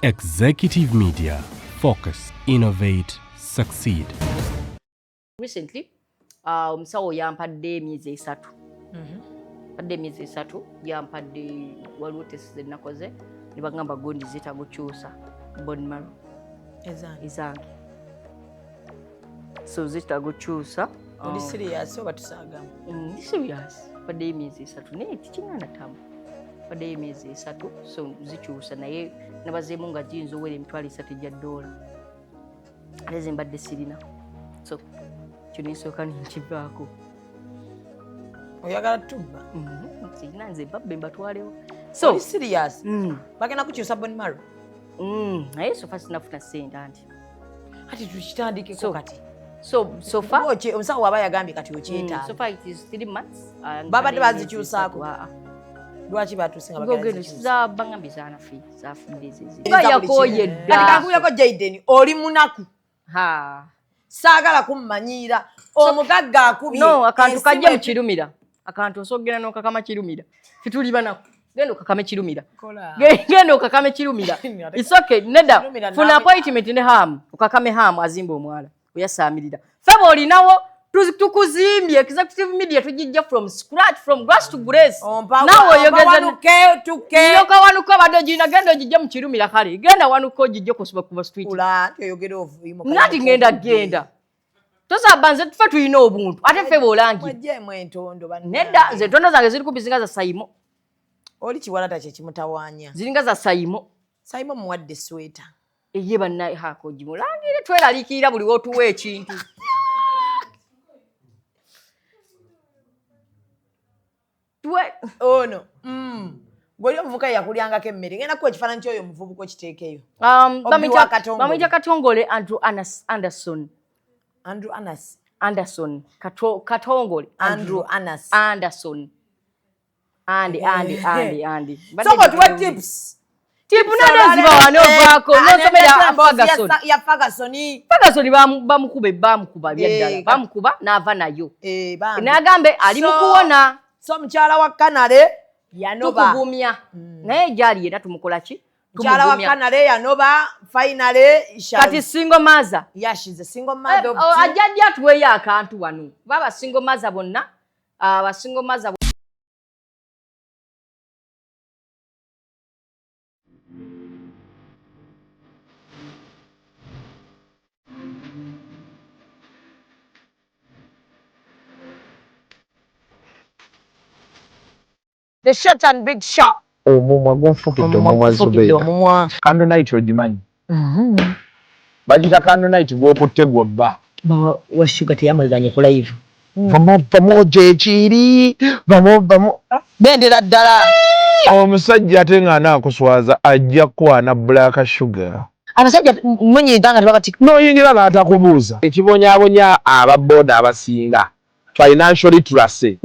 Executive Media. Focus, innovate, succeed. Recently, omusawo yampadde emyezi 3. Padde emyezi 3 yampadde waliwo test ze nakoze ne bagamba gondi zitagukyusa bone marrow ezange. So zitagukyusa. Oli serious oba tusagamu? Ndi serious. Padde emyezi 3 naye tikingana tamu. Padde emyezi 3 so zikyusa naye nabazeemu nga giyinza owera $30 ate ze mbadde sirina. So kino nsooka ninkivaako. Oyagala tubba? Sirina nze babbe mbatwalewo. So oli serious? Bagenda kukyusa bone marrow? Naye sofa sinafuna ssente anti. Ati tukitandikeko kati. So far omusawo aba yagambye kati okyetaaga. So far it is 3 months. Babadde bazikyusaako? Lwaki batusinga bagenda bangambye zafudde zezi. Yakoye dda. Kati kankubirako Jaden oli munaku. Saagala kummanyiira omugagga akubye. No, akantu kajja mu kirumira. Akantu osogera n'okakama kirumira. Fituli banaku. Genda okakame kirumira. Genda okakame kirumira. It's okay. Neda funa appointment ne Ham. Okakame Ham azimba omwala. Oyasaamirira. Febo olinawo tukuzimbye Executive Media tujijja from scratch, from grass to grace. Nawe oyogeza tuke. Yoka wanuko badde jina genda ojijja mu kirumira kale. Genda wanuko ojijja kusiba ku street. Ula oyogera ovuyimo. Nati genda. Toza banze tufa tuyina obuntu. Ate febo olangi. Mwaje mwentondo bana. Neda ze tondo zange ziri kubizinga za Saimo. Oli kiwalata kye kimutawanya. Ziringa za Saimo. Saimo muwadde sweater. Eye bannaye hako jimulangire tweralikira buli wotuwa ekintu. Ono. Goli omuvuka yakulyangako emmere. Ngenda kuwa ekifaananyi ky'oyo omuvubuka okiteekeyo. Bamuyita Katongole Andrew Anderson. Andrew Anas. Anderson. Katongole. Andrew Anas. Anderson. Andy. So what tips? Tipu nada ziba wanovaako. Nosomera Ferguson. Ya Ferguson. Ferguson bamukuba byaddala. Bamukuba n'ava nayo. N'agambe ali mu kuwona. So mukyala wa Kanale yanoba. Tukugumya. Naye gyali era tumukola ki? Mukyala wa Kanale yanoba finally kati single mother. Yeah, she's a single mother. Ajjadde atuweeyo akantu wano. Baba single mother bonna. Single mother. The short and big shot. Omumwa gonfukidde omumwa Zubeida. Candle night ogimanyi. Bagita candle night gw'okutte gw'obba. Wa sugar teyamaliranye ku live. Pamoja ekiri. Bendera ddala. Omusajja ate nga anaakuswaza ajja kwana black sugar. Abasajja munyiga nga tebakati. N'oyingira n'atakubuuza. Ekibonyaabonya ababooda abasinga. Financially trusted.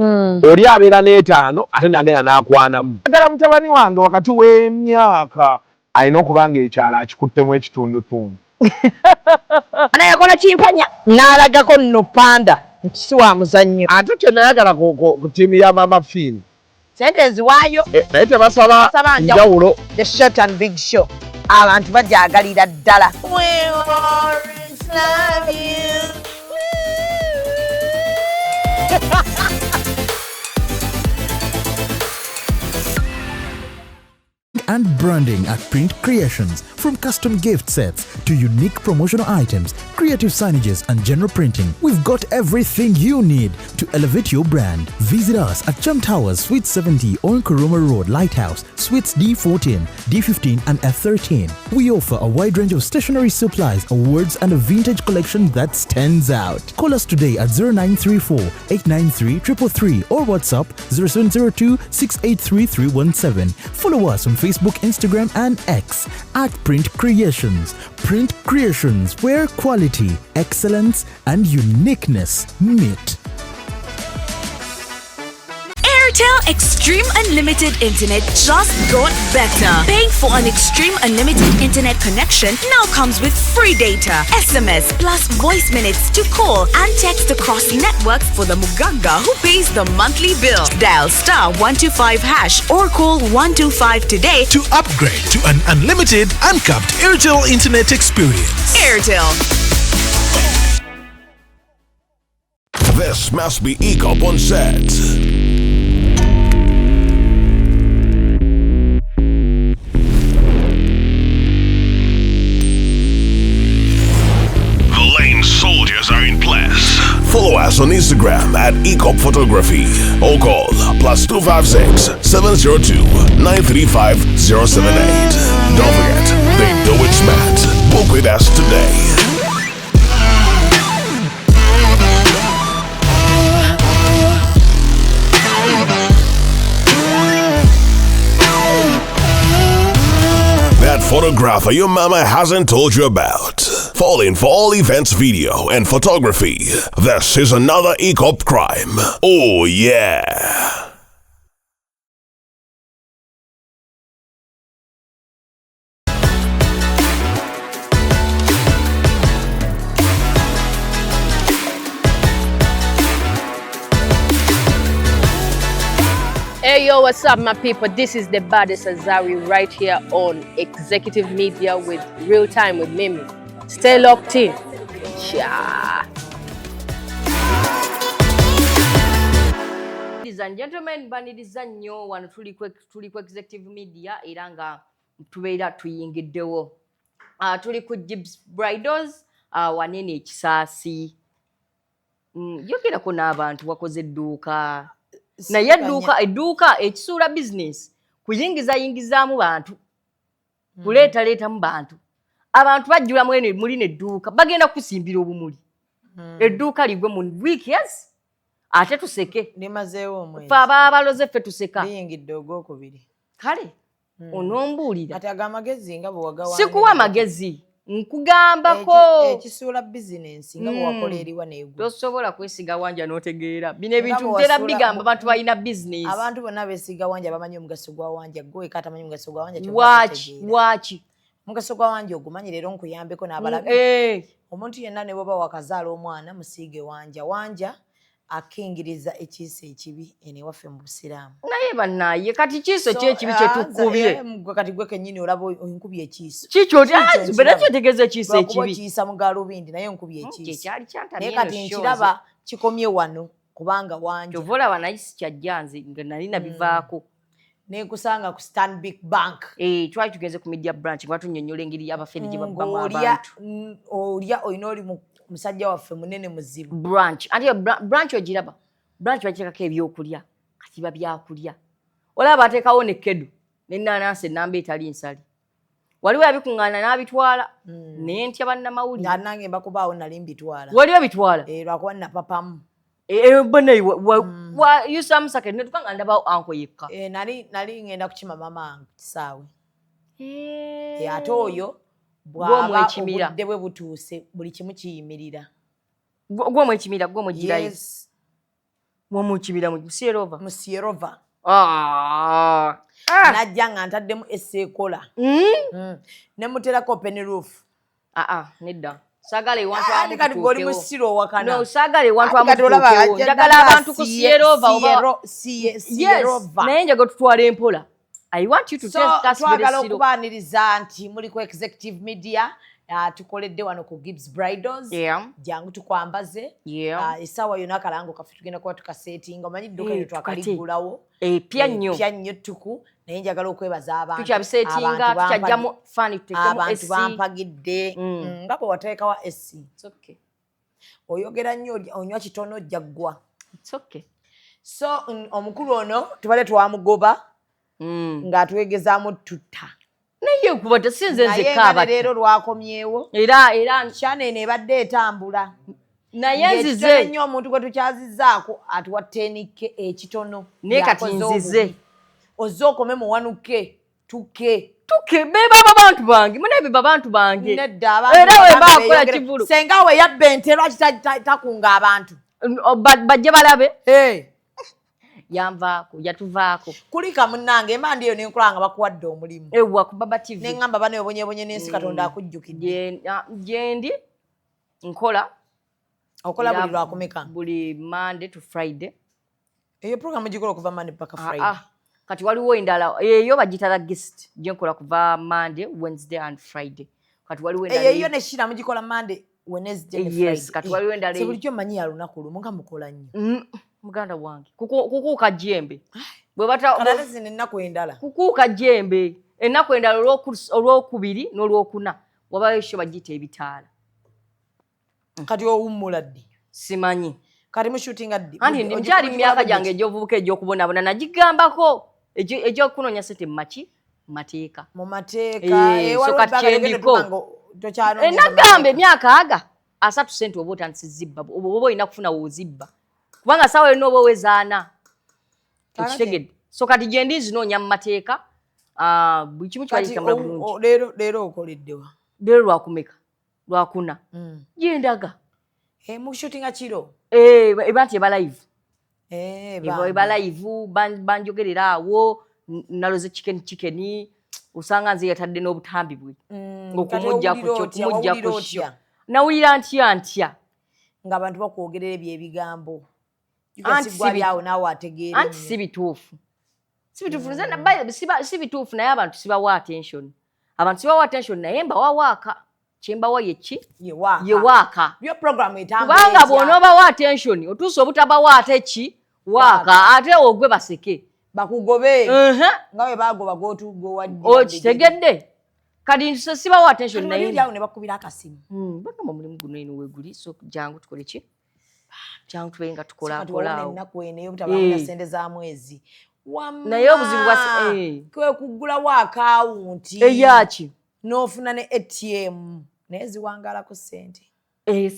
Oli abeera n'etaano ate nagenda n'akwanamu. Ddala mutabani wange wakati w'emyaka alina okuba ng'ekyalo akikuttemu ekitundutundu. Anayakola kimpanya n'alagako nno panda si wa muzannyo. Ate kyenayagala ku ttiimu ya Mama Finn. Sente ziwaayo. Naye tebasaba njawulo. The short and big show. Abantu bajaagalira ddala. We always love you. And branding at Print Creations. From custom gift sets to unique promotional items, creative signages and general printing, we've got everything you need to elevate your brand. Visit us at Chum Towers, Suite 70 on Kuruma Road, Lighthouse, Suites D14, D15 and F13. We offer a wide range of stationery supplies, awards and a vintage collection that stands out. Call us today at 0934 893 333 or WhatsApp 0702 683 317. Follow us on Facebook, Instagram and X at Print Creations. Print Creations, where quality, excellence and uniqueness meet. Airtel Extreme Unlimited Internet just got better. Paying for an Extreme Unlimited Internet connection now comes with free data, SMS plus voice minutes to call and text across networks for the Muganga who pays the monthly bill. Dial *125# or call 125 today to upgrade to an unlimited, uncapped Airtel Internet experience. Airtel. This must be ECOP on set. The lane soldiers are in place. Follow us on Instagram at ECOP Photography or call +256 702 935 078. Don't forget, they do it smart. Book with us today. That photographer your mama hasn't told you about. Falling for all events video and photography. This is another ECOP crime. Oh yeah. Hey yo, what's up my people? This is the baddest Azari right here on Executive Media with Real Time with Mimi. Stay locked in. Yeah. Ladies and gentlemen, baniriza nnyo wano tuli ku Executive Media era nga tubeera tuyingiddewo. Tuli ku Gibbs Bridals wanene ekisaasi. Yogerako n'abantu wakoze edduuka. Naye edduuka ekisuula business kuyingizaamu bantu kuleetaleetamu bantu abantu bajjula muli n'edduuka bagenda kusimbira obumuli edduuka ligwe mu week yes ate tuseke limazeewo omwezi fe abaloze ffe tuseka liyingidde ogwokubiri kale onombuulira kati aga magezi nga bwe wagawa sikuwa magezi nkugambako ekisuula bizinensi nga bwe wakola eriwa neegwa tosobola kwesiga wanja n'otegeera bino ebintu ntera bigamba abantu balina business abantu bonna beesiga wanja bamanyi omugaso gwa wanja gwe katamanyi omugaso gwa wanja waki omugaso gwa wanja ogumanyi leero nkuyambeko n'abalabi omuntu yenna ne bw'oba wakazaala omwana musiige wanja akingiriza ekiisa ekibi ene waffe mu busiraamu naye bannaye kati kiiso kyekibi kyetukubye kati gwe kennyini olaba onkubye ekiiso kikyo kyotegeeza ekiiso ekibi kiyisa mu gaalubindi naye onkubye ekiiso naye kati kyali nkiraba kikomye wano kubanga wanja kyova olaba naye sikyajja nze nga nali nabivaako nekusanga ku Stanbic Bank twali tugenze ku media branch nga tunnyonnyola engeri y'abafeere gye babbamu abantu olya olina oli musajja waffe munene muzibu branch ate branch ogiraba branch bakirekako ebyokulya kati babyakulya olaba bateekawo nekedu nennaanansi enamba etali nsali waliwo yabikuŋŋaana n'abitwala naye ntya bannamawulire nange mbakubaawo nali mbitwala waliwo bitwala lwakuba napapamu yusamusake netukanga ndabawo anko yekka nali ngenda kukima mama wange kisaawe ate oyo bwaba obudde bwe butuuse buli kimu kiyimirira gwomwekimira gwomwegirayo mwomukimira mu Sierova najja nga ntaddemu esseekola ne muterako open roof nedda saagala ewantu kati goli mu siro owakana saagala ewantu amutuukewo njagala abantu ku Sierova naye njaga tutwala empola I want you to test us twagala okubaaniriza nti muli ku Executive Media tukoledde wano ku Gibbs Bridals jangu tukwambaze essaawa yonna akalango kaffe tugenda kuba tukaseetinga omanyi dduuka lyo twakaliggulawo pya nnyo ttuku naye njagala okwebaza abantu tukyabiseetinga tukyajjamu fani abantu bampagidde nga bwe wateekawa esi oyogera nnyo onywa kitono ojja ggwa so omukulu ono tubadde twamugoba ng'atwegezaamu tutta naye kuba tesinze nzekkaaba leero lwakomyewo era kyanene ebadde etambula naye nzize nnyo omuntu gwe tukyazizzaako atuwa tenike ekitono naye kati nzize ozze okome muwanuke tuke beba abantu bange munaye abantu bange era webaakola kivulu senga we yabba ente lwaki takunga abantu bajje balabe yanvaako yatuvaako kulika munnange mandi eyo nenkulanga bakuwadde omulimu ewa ku Baba TV nengamba bano obonyebonye n'ensi Katonda akujjukidde gyendi nkola okola buli lwakumeka buli Monday to Friday eyo program gikola okuva Monday paka Friday kati waliwo endala eyo bagitala guest gyenkola kuva Monday Wednesday and Friday kati waliwo endala eyo ne shira mugikola Monday Wednesday and Friday yes kati waliwo endala se bulijjo manyi ya lunaku lumu nga mukola nnyo muganda wange kukuuka jembe bwe bata kana zine ennaku endala kukuuka jembe ennaku endala olwokubiri n'olwokuna wabayo sho bagita ebitaala kati owummula ddi simanyi kati mu shooting addi andi mkyali myaka jange ejovubuka ejokubonabona nagigambako ejokunoonya sente mateeka mu mateeka nagamba emyaka aga 3 sente oba otandisizibba oba olina kufuna wozibba kubanga sawa yonna oba owezaana ekitegedde so kati gyendi zinoonya mu mateeka buli kimu kibalikitambula bulungi leero okoleddewa leero lwakumeka lwakuna gyendaga mu shootinga kiro eba nti eba live eba live banjogerera awo naloze chicken usanga nze yatadde n'obutambi bwe okumujjako kyo nawulira ntya nga abantu bakwogerera ebyebigambo yukasigwalyawo naawe ategeera anti si bituufu si bituufu naye abantu sibawa attention naye mbawawaaka kyembawa yeki yewaaka kubanga bw'onoobawa attention otuusa obutabawa ate ki waaka ate ogwe baseke bakugobe nga bwe bagoba gowadde okitegedde kati sibawa attention naye ne bakubira akasimu bagamba mulimu guno eno weeguli so jangu tukole ki jangu tube nga tukolaawo ennaku eneyo butabanga sente za mwezi naye obuzibu kwe kuggulawo akawunti eyaki n'ofuna ne ATM naye ziwangalako sente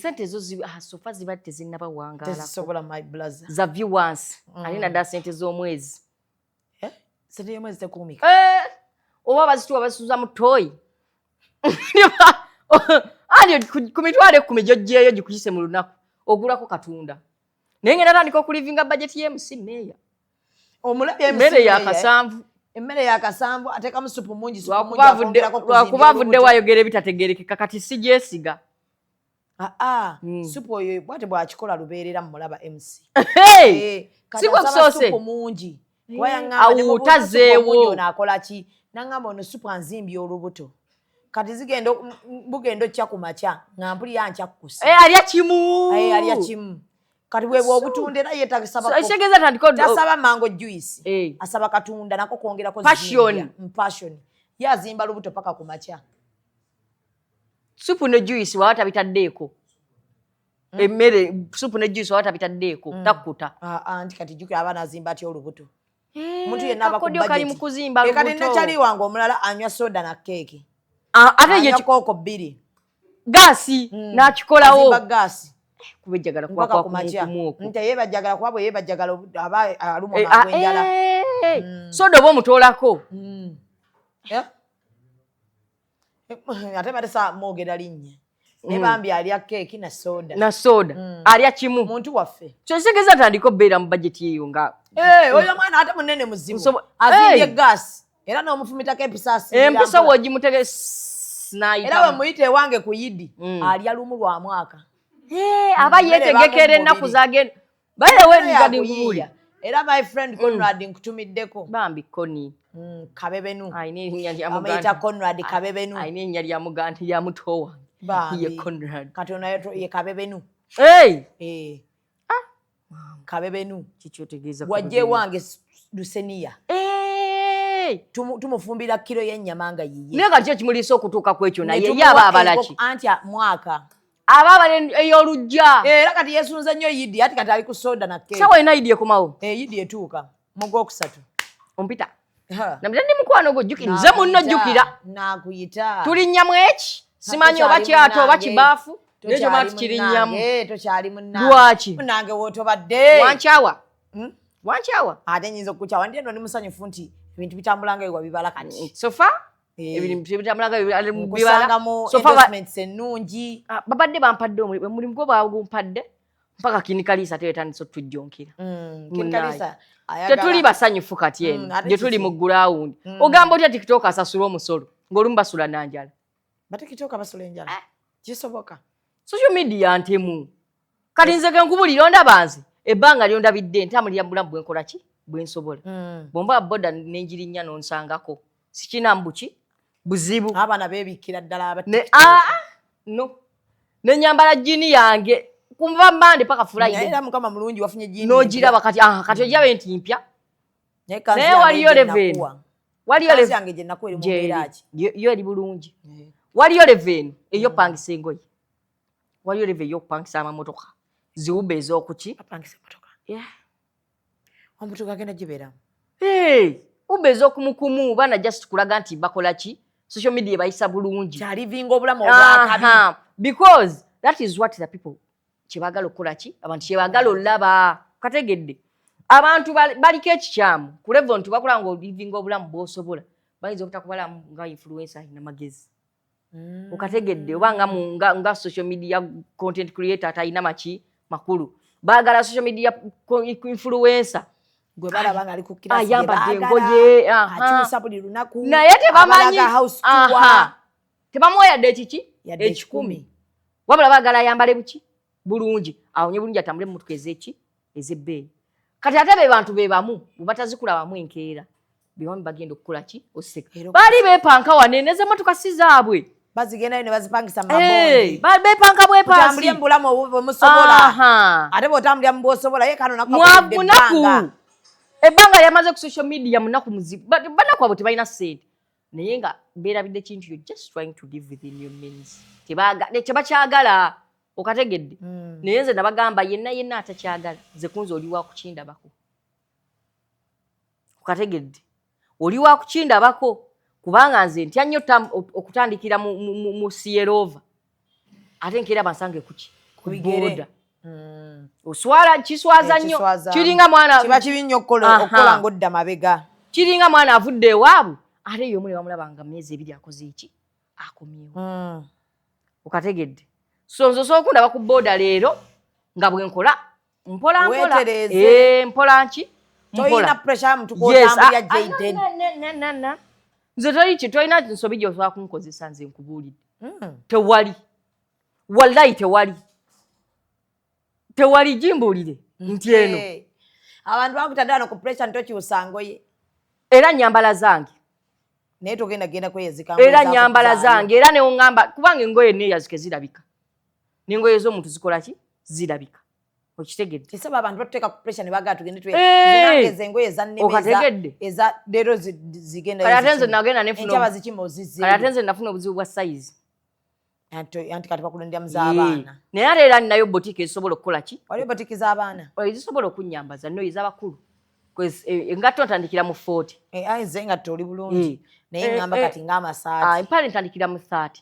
sente ezo sofa ziba tezinnabawangalako my brother za viewers ate naddala sente z'omwezi sente y'omwezi tekuumika oba bazituwa bazisuza mu toyi ani ku mitwalo 10 gy'oggyeeyo gikuyise mu lunaku ogulako katunda naye ngenda tandika okulivinga bajeti y'MC meya omulabye emmere yakasanvu emmere yakasanvu ateekamu supu mungi lwakuba avuddewo ayogera ebitategerekeka kati si gyesiga supu oyo bwate bwakikola lubeerera mumulaba MC sigwe kusoose supu mungi awutazeewo naakola ki nangamba ono supu anzimbye olubuto kati bugenda okya ku makya nga mpulira ankya kukusa alya kimu kati bwebwa obutunda era yeetagisaba mango juice asaba katunda nako kwongerako passion yazimba lubuto paka ku makya supu ne juice wawata bitaddeeko emmere supu ne juice wawata bitaddeeko takkuta anti kati jukira abaana azimba atya olubuto omuntu yenna aba ku budget kati nekyali wange omulala anywa soda na keeki ate ye kooko 2 gaasi n'akikolawo gaasi kubejjagala kwa kumukumuuku nti yebajjagala kwabwe yebajjagala aba alumwa ng'enjala soda oba omutoolako ate batesa mwogera linnya ne bambi alya keeki na soda alya kimu muntu waffe kyekitegeeza atandika obbeera mu bajeti eyo nga oyo mwana ate munene muzibu azimbye gaasi era n'omufumitako empisa woogimutege era we muyita ewange ku yidi alya lumu lwa mwaka aba yeetegekera ennaku zagenda balewengadinguli era my friend Conrad nkutumiddeko bambi Koni Kabebenu amuyita Conrad Kabebenu ayina ennya lya muganda lya muto wange ye Conrad kati ono ye Kabebenu Kabebenu kikyotegeeza wajje wange Lusenia tumufumbira kilo y'ennyama nga yiye naye kati ekimuliisa okutuuka ku ekyo naye ye aba abalaki anti mwaka aba abale ey'olujja era kati yeesunza nnyo yidi ati kati ali ku soda na keeki sawa ina yidi ekomawo yidi etuuka mu Gwokusatu ompita namita ndi mukwano gwo jjukira nze munno jjukira naakuyita tulinnyamu eki simanyi oba kyato oba kibaafu nekyo maati kirinnyamu tokyali munnange lwaki munnange wootobadde wankyawa ate nyinza okukukyawa ndi eno ndi musanyufu nti ebintu bitambulanga ewa bibala kati sofa ebintu bitambulanga bibala sofa ennungi babadde bampadde omulimu gwo bagumpadde mpaka kinikalisa tetandise tujjonkera kinikalisa tetuli basanyufu kati eno gye tuli mu ground ogamba otya TikTok asasula omusolo ng'olumu basula nanjala TikTok basula enjala kisoboka social media ntemu kati nze kenkubulira ondaba nze ebbanga lyondabidde ntambulira mu bulamu bwenkola ki bwensobola bomba boda nenjirinnya nonsangako sikinambuki buzibu abaana beebikira ddala no nenyambala jini yange kumva Monday paka Friday era mukama mulungi wafunye jini nojiraba kati kati ojabe nti mpya naye waliyo leven waliyo leven yange je nakweri mu mbiraaki yo eri bulungi waliyo leven eyo pangisa engoye waliyo leven yo pangisa amamotoka ziwube ez'okuki apangisa motoka yeah omutuka agenda gibera ube ez'okumukumu bana just kulaga nti bakola ki social media bayisa bulungi kyalivinga obulamu obwakabi because that is what the people kyebagala okukola ki abantu kyebagala olaba kategedde abantu baliko ekikyamu ku level nti bakola nga olivinga obulamu bw'osobola bayinza obutakubala nga influencer ina magezi okategedde oba nga social media content creator atalina maki makulu baagala social media influencer gwe balaba nga ali ku kirasi ayambadde engoye akyusa buli lunaku naye tebamanyi tebamuwayadde ekiki ekikumi wabula baagala ayambale buki bulungi awonye bulungi atambule mu motoka ezeki ezebbeeyi kati ate be bantu be bamu bw'batazikulabamu enkeera bebamu bagenda okukola ki oseka baali beepanka wanene ez'emmotoka si zaabwe bazigendayo ne bazipangisa mu mabondi beepanka bwepansi otambulye mu bulamu bwemusobola ate bw'otambulya mu bwosobola ye kano munaku ebbanga lyamaze ku social media munaku muzibu banaku abo tebalina ssente naye nga beerabidde kintu you're just trying to live within your means tebakyagala okategedde naye nze nabagamba yenna atakyagala nze kunze oli wa kukindabako okategedde oli wa kukindabako kubanga nze ntya nnyo okutandikira mu Sierova ate nkeera bansange kuki kubigere oswala kiswaza nnyo kiringa mwana kiba kibi nnyo okukola ng'odda mabega kiringa mwana avudde ewaabwe ate y'omu ne bamulabanga myezi ebiri akoze eki akomyewo okategedde so nze sookundaba ku booda leero nga bwenkola mpola mpola nki toyina pressure muntu kwotambulya Jayden nze tolina nsobi gy'osobola kunkozesa nze nkubuulidde tewali wallahi tewali jimbuulire nti eno abantu bakutadde ku pressure ntokyusa ngoye era nyambala zange naye togenda kweyazika era nyambala zange era ne ongamba kubanga engoye neeyazike zirabika n'engoye ez'omuntu zikola ki zirabika okitegedde esaba abantu batuteeka ku pressure ne bagala tugende tweyange engoye ezannemeza eza leero zigenda kale ate nze nagenda enkyaba zikima ozizze kale ate nze nafuna obuzibu bwa size anti kati bakulondera mu z'abaana naye ate era ninayo botiki ezisobola okukola ki waliyo botiki z'abaana ezisobola okunyambaza nno ez'abakulu engatto ntandikira mu 40 nze engatto oli bulungi naye ngamba kati ng'amasaati empale ntandikira mu 30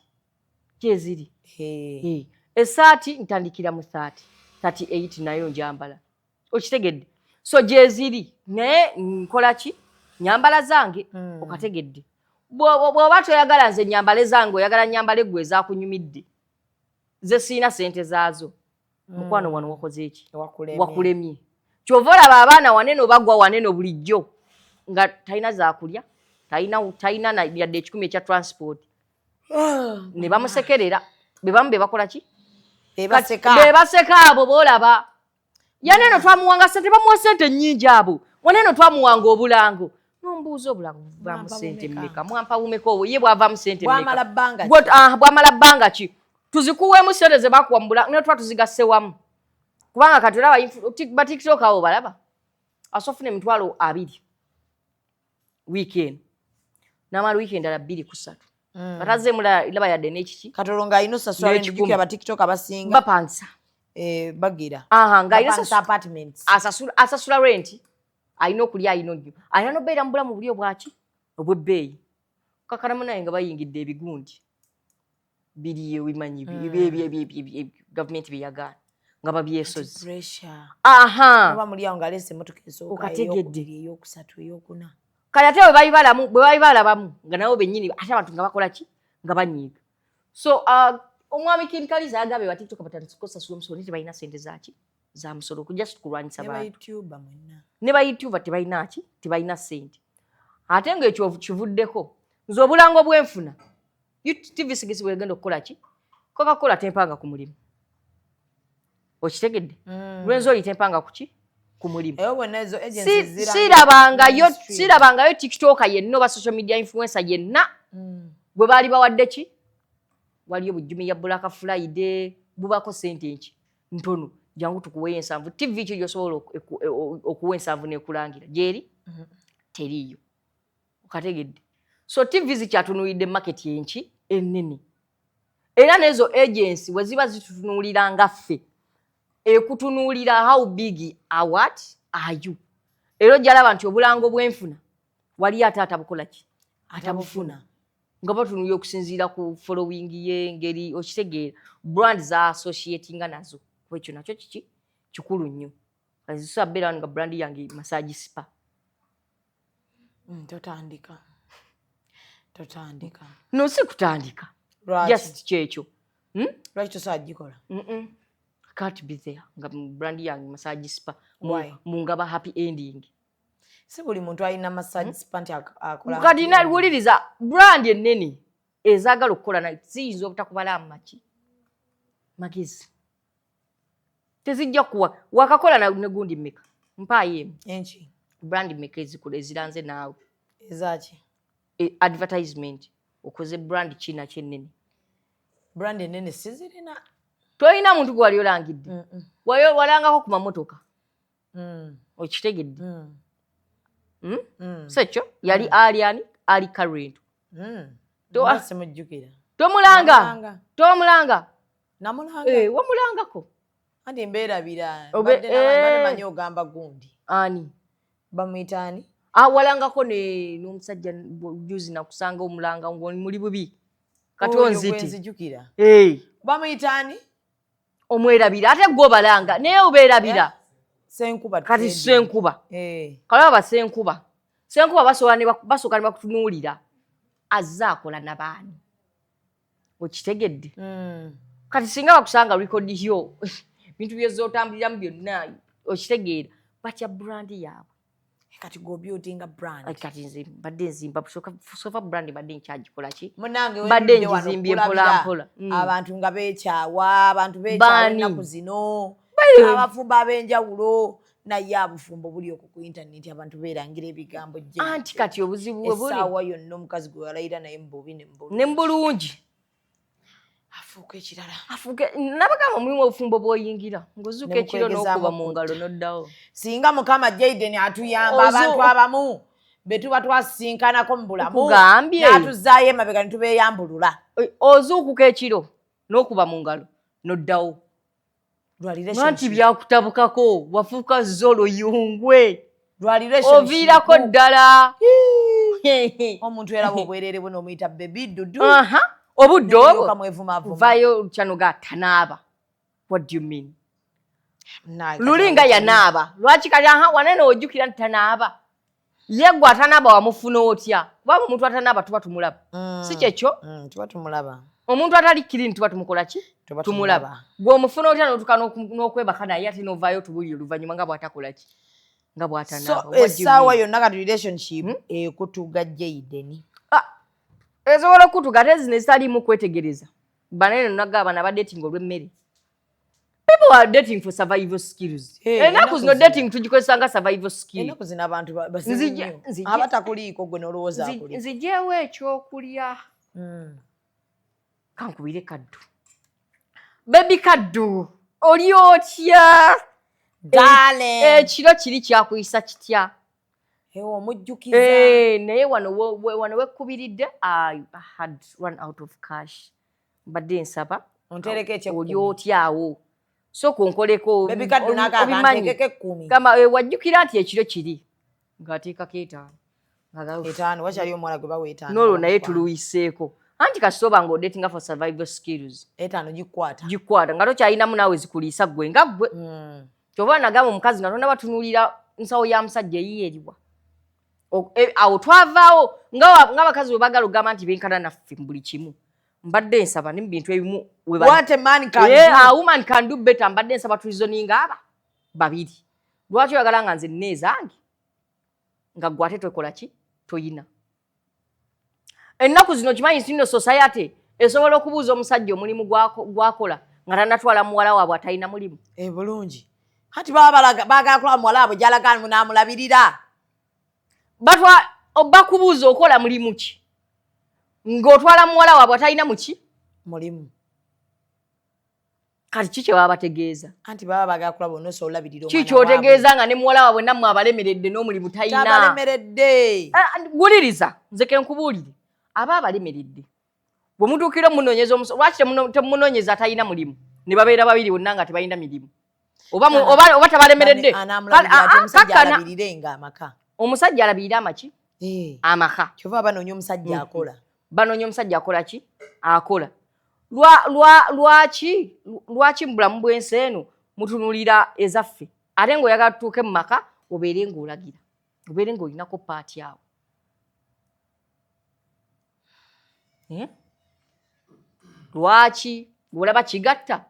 kyeziri esaati ntandikira mu 38 nayo njambala okitegedde so gyeziri naye nkola ki nyambala zange okategedde bw'oba toyagala nze nyambale zange oyagala nyambale gwe ezakunyumidde ze siina sente zaazo mukwano wano wakoze eki wakulemye kyova olaba abaana wanene obagwa wanene bulijjo nga talina zakulya talina yadde 10 ekya transport ne bamusekerera bebamu bebakola ki bebaseka abo boolaba yaneno twamuwanga sente bamuwa sente nnyingi abo waneno twamuwanga obulango nombuuza obulango bwamu sente mmeka mwampa bumeka ye bwava mu sente bwamala bbanga ki tuzikuweemu sente ze bakuwa mu bulango netwa tuzigasse wamu kubanga kati olaba batiktok abo balaba asofune emitwalo 2 weekend namala weekend ala 2-3 batazzeemu laba yadde n'ekiki katolo ng'alina osasula enjukira abatiktok abasinga bapangisa bagira ng'alina apartments asasula rent alina okulya alina nnyo alina n'obeera mu bulamu buli obwaki obw'ebbeeyi kakalamu naye nga bayingidde ebigundi biriyo bimanyi gavumenti byeyagaana nga babyesozi oba muli awo ng'aleese emmotoka esooka ey'okusatu ey'okuna kale ate bwe babalabamu nga nabo bennyini ate abantu nga bakola ki nga banyiiga so omwami King Kaliza agambye batiktok batandika okusasula omusolo naye tebalina ssente zaki za musolo just kulwanyisa bantu ne ba YouTuber tebalina ki tebalina sente ate nga ekyo kivuddeko nze obulango bwenfuna TV sigisi bwegenda okukola ki Coca-Cola tempanga ku mulimu okitegedde lwenzo litempanga kuki ku mulimu sirabangayo TikToker yenna oba social media influencer yenna bwe baali bawadde ki waliyo bujjumi ya Black Friday bubako sente nki ntono jangu tukuwe ensanvu TV kyo yosobola okuwa ensanvu nekulangira jeri teriyo okategedde so TV zikyatunuulidde market yenki ennene era nezo agency weziba zitutunuulira ngaffe ekutunuulira how big are you ero jalaba nti obulango bwenfuna wali atata bukola ki atabufuna nga batunuulira okusinziira ku following ye ngeri okitegeera brand za associating nazo kwekyo nakyo kiki kikulu nnyo azisabera nga brand yange massage spa totandika no si kutandika just kyekyo lwaki tosagikola can't be there nga brand yange massage spa mungaba happy ending si buli muntu alina massage spa nti akola kati nalwuliriza brand ennene ezagala okukola nayo ziyinza obutakubala amaki magezi tezijja kuwa wakakola ne gundi mmeka mpaayo enki brand mmeka ezikola eziranze naawe ezaki advertisement okoze brand kina kyennene brand ennene sizirina toyina muntu gwali olangidde walangako ku mamotoka okitegedde sekyo yali aliani ali current tomulanga wamulangako andi mbeerabira badde manyi ogamba gundi ani bamuyita ani walangako n'omusajja juzi nakusanga omulanga ng'oli muli bubi kati onzite bamuyita ani omwerabira ate gwe obalanga naye obeerabira senkuba kati senkuba kalaba senkuba basooka ne bakutunuulira azze akola nabaani okitegedde kati singa bakusanga record yo bintu byezotambuliramu byonna okitegeera batya brand yaabwe kati gobyodinga brand kati nze mbadde nzimba sofa brand mbadde nkyagikola ki mbadde ngizimbye mpola abantu nga beekyawa abantu beekyawa ennaku zino abafumbo ab'enjawulo naye abufumbo buli okwo ku internet abantu beerangira ebigambo anti kati obuzibu bwe buli essaawa yonna omukazi gwe walayira naye mububi ne mbulungi afuuka ekirala nabagamba omulimu obufumbo bw'oyingira ng'ozuuka ekiro n'okuba mu ngalo n'oddawo singa mukama Jaden atuyamba abantu abamu be tuba twasinkanako mu bulamu n'atuzzaayo emabega ne tubeeyambulula ozuukuka ekiro n'okuba mu ngalo n'oddawo anti byakutabukako wafuuka zolo yungwe oviirako ddala omuntu era bwobwerere bwe n'omuyita bebi dudu obudde obwo vayo kyanoga tanaaba what do you mean lulinga yanaaba lwaki kali wanene ojjukira nti tanaaba ye gwe atanaaba wamufuna otya kubanga omuntu atanaaba tuba tumulaba si kyekyo tuba tumulaba omuntu atali kirini tuba tumukola ki tumulaba gwe omufuna otya n'otuka n'okwebaka naye ate n'ovaayo tubuli oluvannyuma nga bw'atakola ki nga bw'atanaaba essaawa yonna kati relationship ekutuga Jaden ezobola okutuga ate zino ezitaliimu kwetegereza banene nagaba bana dating olw'emmere people are dating for survival skills ennaku zino dating tugikozesa nga survival skill ennaku zino abantu abatakuliiko gwe n'olowooza akuli nzijeewo ekyokulya kankubire kaddu bebi kaddu oli otya ekiro kiri kyakuyisa kitya omujjukiza naye wano wekkubiridde I had run out of cash mbadde nsaba ontereka ekyekumi oli otyawo so kunkoleko obimanyi wajjukira nti ekiro kiri ng'ateekako etaano wakyali omwana gwe bawa etaano nolwo naye tuluyiseeko anti kasooba ng'odatinga for survival skills etaano gikwata nga tokyalinamu naawe zikuliisa ggwe nga ggwe kyova nagamba omukazi nga tonna batunuulira nsawo ya musajja eyiyeeriwa awo twavaawo ng'abakazi bwe bagala ogamba nti benkana naffe mu buli kimu mbadde nsaba ne mu bintu ebimu what a man can do a woman can do better mbadde nsaba tulizoninga aba babiri. Lwaki oyagala nga nze neezange nga gwe ate tokola ki toyina. Ennaku zino kimanyi nti society esobola okubuuza omusajja omulimu gwakola nga tanatwala muwala waabwe atalina mulimu. Bulungi. Hati baagala kulaba muwala waabwe gy'alaga n'amulabirira. Bakubuuza okola mulimu ki ng'otwala muwala waabwe atalina muki mulimu. Kati ki kye baba bategeeza? Anti baba baagala kulaba onoso olabirira omwana waabwe. Ki ky'otegeeza nga ne muwala waabwe nammwe abalemeredde n'omulimu talina? Tabalemeredde. Guliriza nze ke nkubuulire aba abalemeredde. Bwe mutuukira omunoonyeza omusomo lwaki temunoonyeza atalina mulimu ne babeera babiri bonna nga tebalina mirimu? Oba tabalemeredde? Omusajja alabirira amaki? Amaka. Kyova banoonya omusajja akola. Banoonya omusajja akola ki? Akola. Lwaki mu bulamu bw'ensi eno mutunulira ezaffe ate ng'oyagala tutuuke mu maka obeere ng'olagira obeere ng'olinako paati awo. Lwaki ng'olaba kigatta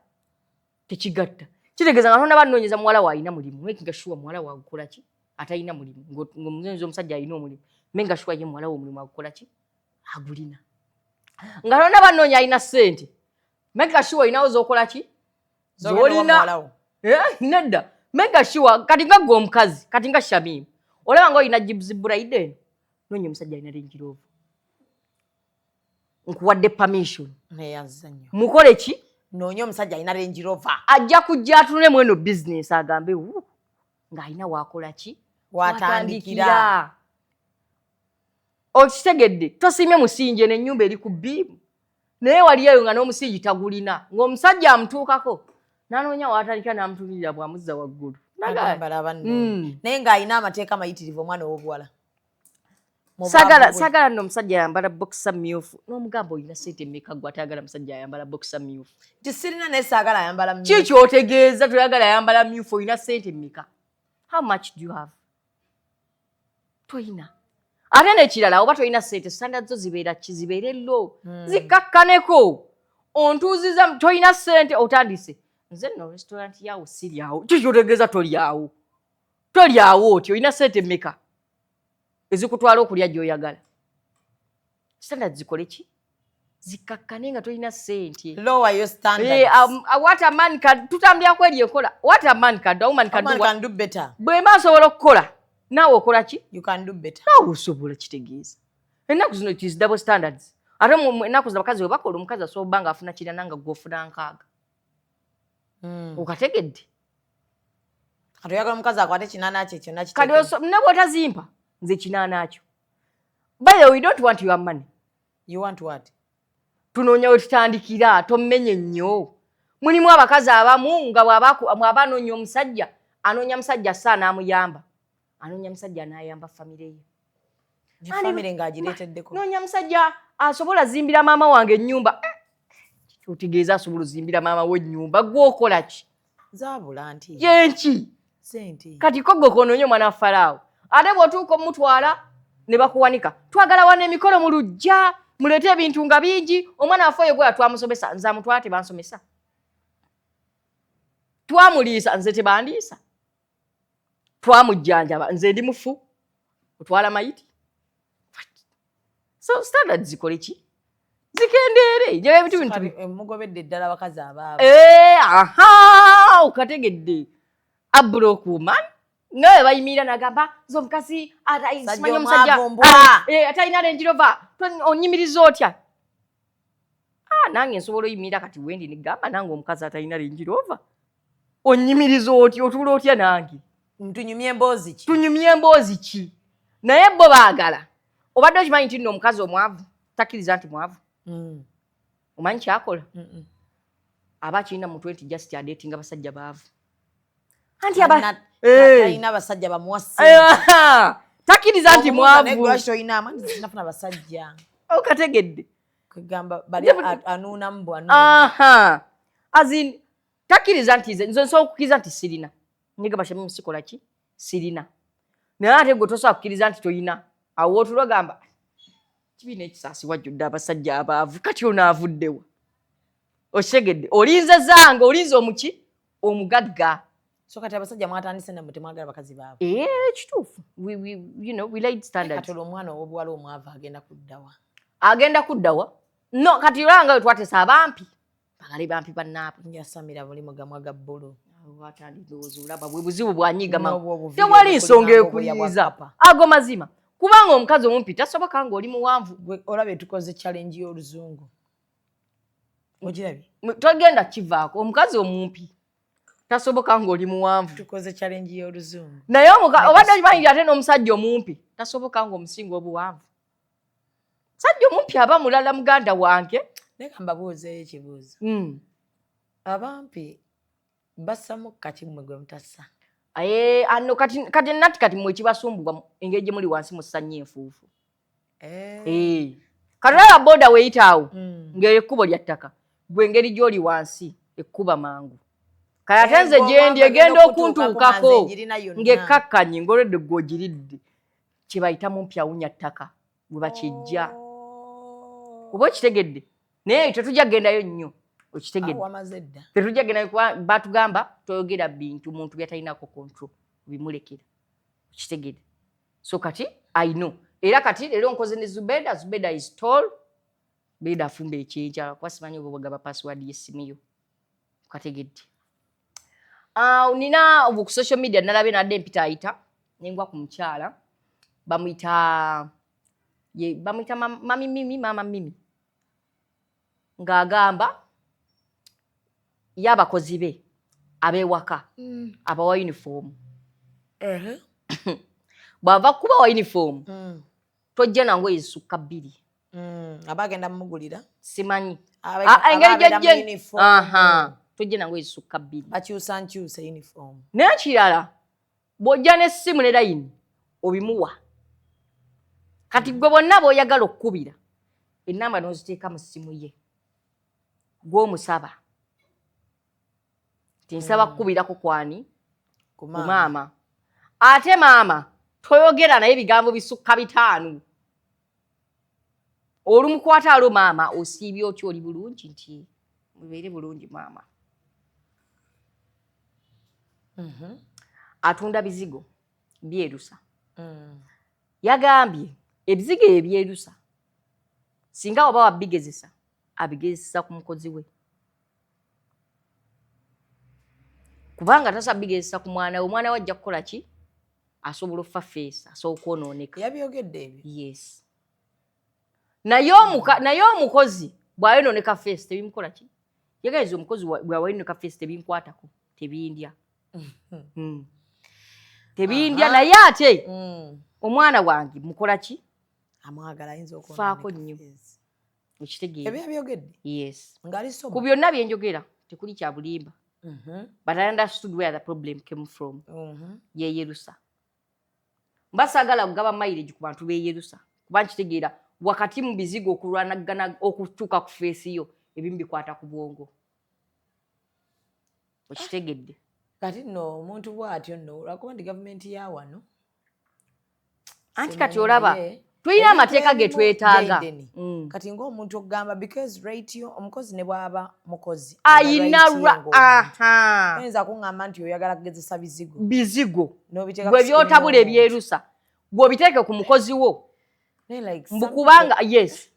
tekigatta? Kitegeeza nga tonda banoonyeza muwala wa alina mulimu mekinga sure muwala wa agukola ki atalina mulimu ng'omuzenzi omusajja alina omulimu menga sure ye muwala wa omulimu agukola ki agulina. Nga tonda banoonya alina ssente menga sure olinawo z'okola ki z'olina. Nedda menga sure kati nga gwe omukazi kati nga Shamimu olaba nga olina Gibbs Bridden noonya omusajja alina Range Rover nkuwadde permission mukole ki noonya omusajja alina Range Rover ajja kujja atunule mu eno business agambe ng'alina waakola ki watandikira. Okitegedde tosiimye musinje n'ennyumba eri ku bbiimu naye wali eyo nga n'omusingi tagulina ng'omusajja amutuukako n'anoonya watandikira n'amutunulira bw'amuzza waggulu naye ng'alina amateeka mayitirivu omwana ow'obuwala. Sagala nno omusajja ayambala boxer myufu n'omugamba olina ssente mmeka gwe atayagala musajja ayambala boxer myufu. Tisirina naye saagala ayambala myufu. Ki ky'otegeeza toyagala ayambala myufu olina ssente mmeka? How much do you have? Toyina. Ate n'ekirala oba toyina ssente standards zo zibeera ki zibeere low zikakkaneko ontuuziza toyina ssente otandise nze nno restaurant yaawo siryawo. Ki ky'otegeeza tolyawo? Tolyawo oti olina ssente mmeka ezikutwala okulya gy'oyagala? Standards zikole ki? Zikakkane nga tolina ssente. Lower your standards. What a man can tutambulira kweri enkola. What a man can do, a woman can do better. Bwe maasobola okukola naawe okola ki? You can do better. Naawe osobola kitegeeza. Ennaku zino it is double standards. Ate ennaku zino abakazi we bakola omukazi asobola nga afuna kirana nga gw'ofuna nkaaga. Okategedde? Kati oyagala omukazi akwate kinaana kye kyonna kitegeeza. Kati ne bw'otazimpa nze kinaana kyo. By the way, we don't want your money. You want what? Tunoonya we tutandikira tomenye nnyo. Mulimu abakazi abamu nga bw'aba anoonya omusajja anoonya musajja ssa n'amuyamba. Anoonya musajja n'ayamba famire ye. Ne famire ng'agireeteddeko. Noonya musajja asobola zimbira maama wange ennyumba. Otegeeza asobola ozimbira maama we ennyumba gw'okola ki? Zaabula nti. Yenki. Sente. Kati koggo koonoonya omwana wa Falaawo. Ate bw'otuuka omutwala ne bakuwanika. Twagala wana emikolo mu luggya muleete ebintu nga bingi omwana waffe oyo gwe twamusomesa nze amutwala tebansomesa. Twamuliisa nze tebandiisa. Twamujjanjaba nze ndi mufu otwala mayiti. So standards zikole ki? Zikendeere gye ebintu bintu mugobedde ddala abakazi abaabo. Aha okategedde abula okuuma ngawe bayimirira nagamba nze omukazi simanyi omusajja atalina Range Rover onyimiriza otya? Nange nsobola oyimirira kati wendi nigamba nange omukazi atalina Range Rover onyimiriza otya otuula otya nange? Tunyumye emboozi ki? Tunyumye emboozi ki? Naye bo baagala obadde okimanyi nti nno omukazi omwavu takkiriza nti mwavu. Omanyi kyakola? Aba kirina mutwe nti just adeetinga basajja baavu. Anti alina abasajja bamuwasa. Takkiriza nti mwavu. Lwaki toyina amani zinafuna basajja? Okategedde? Kugamba bali anuuna mbu anuuna. Azin takkiriza nti nze nsobola okukkiriza nti sirina. Nyega Shamimu sikola ki? Sirina. Naye ate gwe tosobola kukkiriza nti toyina. Awo otulagamba kibiina ekisaasi wajjudde abasajja abaavu kati onaavuddewa. Okitegedde? Olinze zange olinze omuki? Omugagga. So kati abasajja mwatandise namwe temwagala bakazi baabwe. Kituufu. We laid standards. Kati omwana ow'obuwala omwava agenda kuddawa. No, kati olanga twatesa abampi. Bagale bampi bannaabwe. Nyasamira buli mugamwa ga bbulu. Watandilowooza olaba bwe buzibu bwanyigama. Tewali nsonga ekuyiza. Ago mazima. Kubanga omukazi omumpi tasoboka ng'oli muwanvu. Olabye tukoze challenge y'oluzungu. Ogirabye? Togenda kivaako. Omukazi omumpi tasoboka ng'oli muwanvu. Tukoze challenge y'oluzungu. Naye obadde okimanyi ate n'omusajja omumpi tasoboka ng'omusinga obuwanvu. Omusajja omumpi aba mulala muganda wange. Leka mbabuuzeeyo ekibuuzo. Abampi basamu kati mmwe gwe mutassa. Ano kati nati kati mwe kibasumbwa engeri gye muli wansi musanye enfuufu. Kati olaba boda weyitaawo ng'ekkubo lya ttaka gwe engeri gy'oli wansi ekkuba mangu. Kati ate nze gye ndi egenda okuntuukako ng'ekkakkanye ng'olwedde gw'ogiridde kye bayita mumpi awunya ttaka bwe bakijja. Oba okitegedde? Naye tetujja kugendayo nnyo. Okitegedde? Tetujja kugendayo kuba batugamba toyogera bintu muntu byatalinako control bimulekera. Okitegedde? So kati I know. Era kati leero nkoze ne Zubeda. Zubeda is tall. Beda afumba ekyenkya kuba simanyi oba bagaba password y'essimu yo. Okategedde? Nina ku social media nalabye nadde mpita ayita nengwa ku mukyala bamuyita mama Mimi ng'agamba y'abakozi be ab'ewaka abawa uniform. Bw'ava kuba wa uniform tojja nango ezisukka 2. Abagenda mumugulira simanyi engeri gyajje tojja nango ezisukka 2. Bakyusa nkyusa uniform. Naye kirala bw'ojja n'essimu ne layini obimuwa. Kati gwe bonna b'oyagala okkubira ennamba n'oziteeka mu ssimu ye gw'omusaba. Tinsaba kukubirako kwani? Ku maama. Ate maama toyogera naye bigambo bisukka 5. Olumukwata alo maama osiibye otyo oli bulungi nti mubeere bulungi maama. Atunda bizigo byerusa. Yagambye ebizigo ebyerusa singa oba wabigezesa abigezesa ku mukozi we. Kubanga tasabigezesa ku mwana we, omwana we ajja kukola ki? Asobola offa face, asobola okwonooneka. Yabyogedde ebyo? Yes. Naye omukozi bw'ayonooneka face tebimukola ki? Yegeeza omukozi bw'ayonooneka face tebinkwatako, tebindya. Tebindya naye ate omwana wange mukola ki? Amwagala ayinza okwonooneka. Faako nnyo. Okitegeera? Ebyo yabyogedde? Yes. Ngali soma. Ku byonna bye njogera tekuli kya bulimba. But I understood where the problem came from. Ye Yerusa. Mbasagala kugaba mileage ku bantu be Yerusa. Kuba nkitegeera wakati mu bizigo okulwanagana okutuuka ku face yo ebimu bikwata ku bwongo. Okitegedde? Kati no omuntu bw'atyo nno olwakuba ndi gavumenti ya wano. Anti kati olaba tuyina amateeka ge twetaaga. Kati ng'omuntu okugamba because ratio omukozi ne bw'aba mukozi ayina oyinza kuŋŋamba nti oyagala kugezesa bizigo bwe byotabula ebyerusa bw'obiteeke ku mukozi wo kubanga yes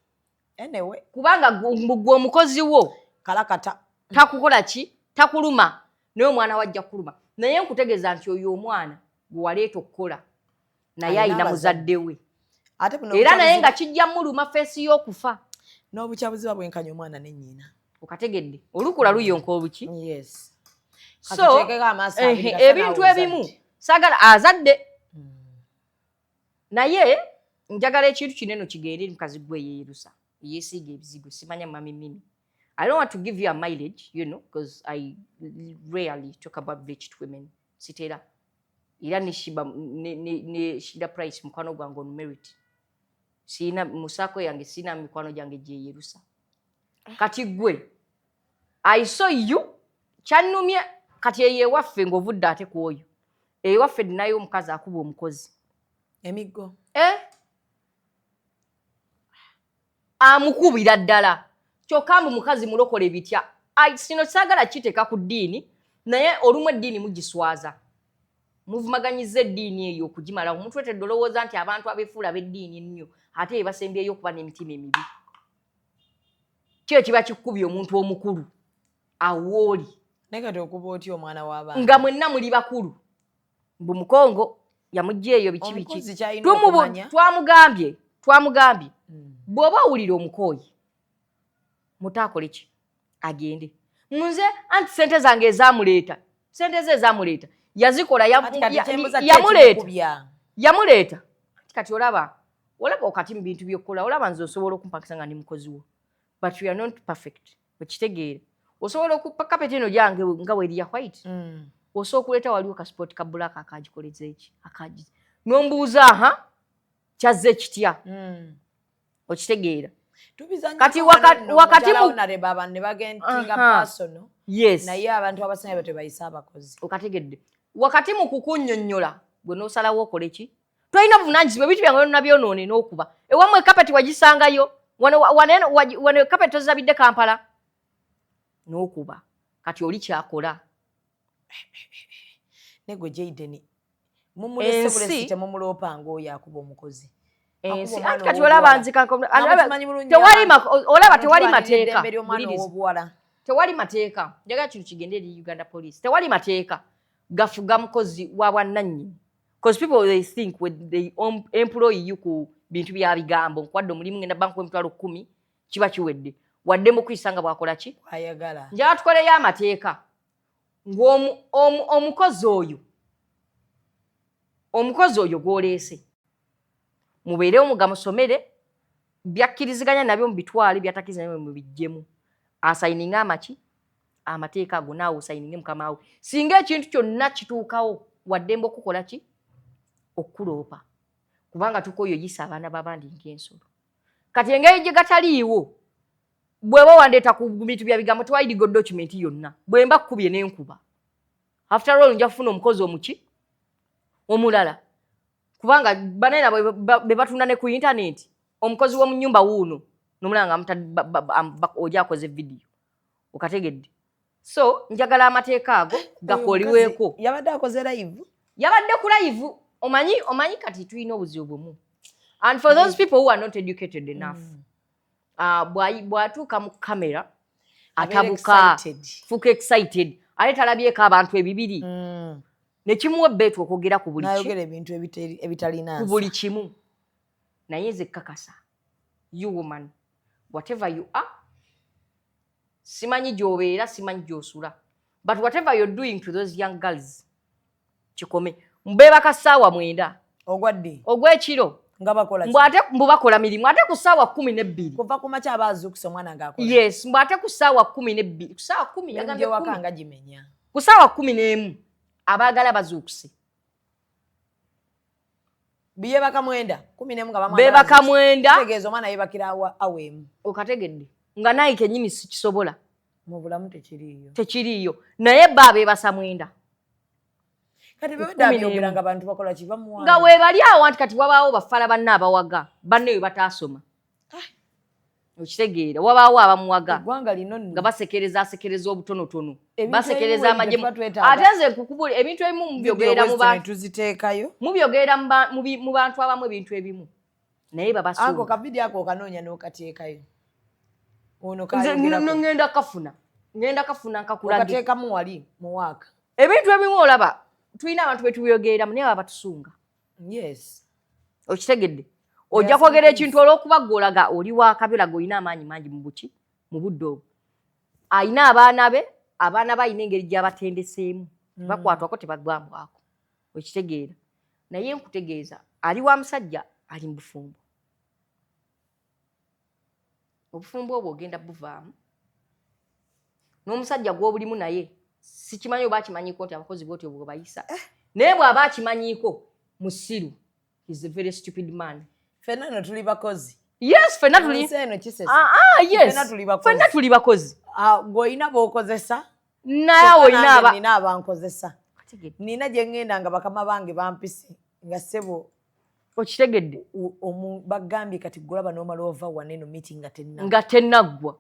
kubanga gwe omukozi wo kalakata takukola ki takuluma naye omwana wajja kuluma naye nkutegeeza nti oyo omwana gwe waleeta okukola naye ayina muzadde we era naye nga kijja muluma feesi y'okufa n'obukyabuziba bwenkanya omwana ne nnyina okategedde olukula luyonka obuki. Yes. So ebintu ebimu sagala azadde naye njagala ekintu kinene kigende mukazi gwe yeerusa yeesiga ebizigo simanya mami Mimi. I don't want to give you a mileage, you know, because I rarely talk about bleached women. Sitera era ne Shida Price mukwano gwange on merit. Sina musako yange sina mikwano gyange gye yerusa. Kati gwe I saw you chanumye kati ye waffe ngovudde ate ku oyo. Waffe nayo omukazi akuba omukozi. Emigo. Amukubira ddala. Kyokka mukazi mulokole bitya. Sino sagala kiteeka ku ddiini naye olumu eddiini mugiswaza muvumaganyiza eddiini eyo okugimala omuntu wetedde olowooza nti abantu abeefuula b'eddiini ennyo ate ebasembyeyo okuba n'emitima emibi kyo kiba kikubye omuntu omukulu awooli naye kati okuba otya omwana w'abantu nga mwenna muli bakulu mbu Mukongo yamugja eyo biki twamugambye bw'oba owulira omukooyi mutaakole ki agende nze anti sente zange ezamuleeta sente ze ezamuleeta yazikola yamuleeta kati olaba okati mu bintu by'okukola olaba nze osobola okumpakisa nga ndi mukozi wo but we are not perfect okitegeere osobola okuppa kapeti eno gyange nga weeri ya white osobola okuleeta waliwo ka sport ka black akagikoleza eki akagize n'ombuuza kyazze kitya okitegeera kati wakati yes naye abantu abasinga betebayisa abakozi okategedde wakati mu kukunnyonnyola gwe n'osalawo okole ki tolina buvunaanyizibwa ebintu byange byonna byonoone n'okuba ewamu ekapeti wagisangayo wano ekapeti tozabidde Kampala n'okuba kati oli kyakola negwe Jayden mumulese bulesi temumuloopanga oyo akuba omukozi ensi kati olaba nzika tewali mateeka tewali mateeka njagala kintu kigende eri Uganda Police tewali mateeka gafuga mukozi wa bwannannyini because people they think when they employ you ku bintu bya bigambo nkwadde omulimu ngenda banku emitwalo 10 kiba kiwedde wadde mu kuyisanga bwakola ki ayagala njagala tukoleyo amateeka omukozi oyo gw'oleese mubeerewo mugamusomere byakkiriziganya nabyo mu bitwale byatakkiriziganya mu bijjemu asayininga amaki amateeka ago naawe osayininge mukama we singa ekintu kyonna kituukawo waddembe okukola ki okkuloopa kubanga tukoyo yisa abaana b'abandi ng'ensolo kati engeri gye gataliiwo bw'eba wandeeta ku bintu bya bigambo tewali legal document yonna bwe mba kkubye n'enkuba after all nja kufuna omukozi omuki omulala kubanga banene be batunda ne ku internet omukozi w'omu nnyumba wuuno n'omulanga ojja akoze video okategedde so njagala amateeka ago gakoliweeko yabadde akoze live yabadde ku live omanyi kati tulina obuzibu bumu and for those people who are not educated enough bw'atuuka mu kamera atabuka fuka excited ate talabyeko abantu ebibiri nekimuwa ebbeetu okwogera ku buli kimu naye nze kakasa you woman whatever you are simanyi gy'obeera simanyi gy'osula but whatever you're doing to those young girls kikome mbeebaka ssaawa 9 ogw'ekiro mbubakola mirimu ate ku ssaawa 12 kuva ku makya abaazuukuse omwana ng'akola yes mbu ate ku ssaawa 12 ku ssaawa 10 yagambye waka nga gimenya ku ssaawa 11 abaagala bazuukuse biyebaka 9 11 nga beebaka 9 tegeeza omwana yebakira aweemu okategedde nga naye kennyini sikisobola mu bulamu tekiriiyo naye bba beebasa 9 kati bebedabyogera nga abantu bakola ki bamuwa nga weebali awo anti kati wabaawo bafala banne abawaga banne we bataasoma okitegeera wabaawo abamuwaga eggwanga lino nga basekereza obutonotono basekereza amagye ate nze nkukubula ebintu ebimu mubyogerera mu bantu abamu ebintu ebimu naye babasuula ako kavidiyo ako okanoonya n'okateekayo ono ngenda kafuna nkakulaga okateekamu wali mu waaka ebintu ebimu olaba tulina abantu betubyogeramu naye baba batusunga yes okitegedde ojja kwogera ekintu olw'okuba gw'olaga oli wakabiraga olina amaanyi mangi mu budde obwo ayina abaana be ayina engeri gy'abatendeseemu tebakwatwako tebagambwako okitegeera naye nkutegeeza ali wa musajja ali mu bufumbo obufumbo obwo ogenda buvaamu n'omusajja gw'obulimu naye sikimanyi oba akimanyiko nti abakozi booti obwo bayisa naye bw'aba akimanyiiko musiru is a very stupid man. Fenna no tuli bakozi. Yes, fenna tuli. Yes. Fenna tuli bakozi. Goina bokozesa. Nawe inaba. Nina abankozesa. Nina gye ngenda nga bakama bange bampisi nga sebo okitegedde bagambye kati gulaba normal over one eno meeting nga tennaggwa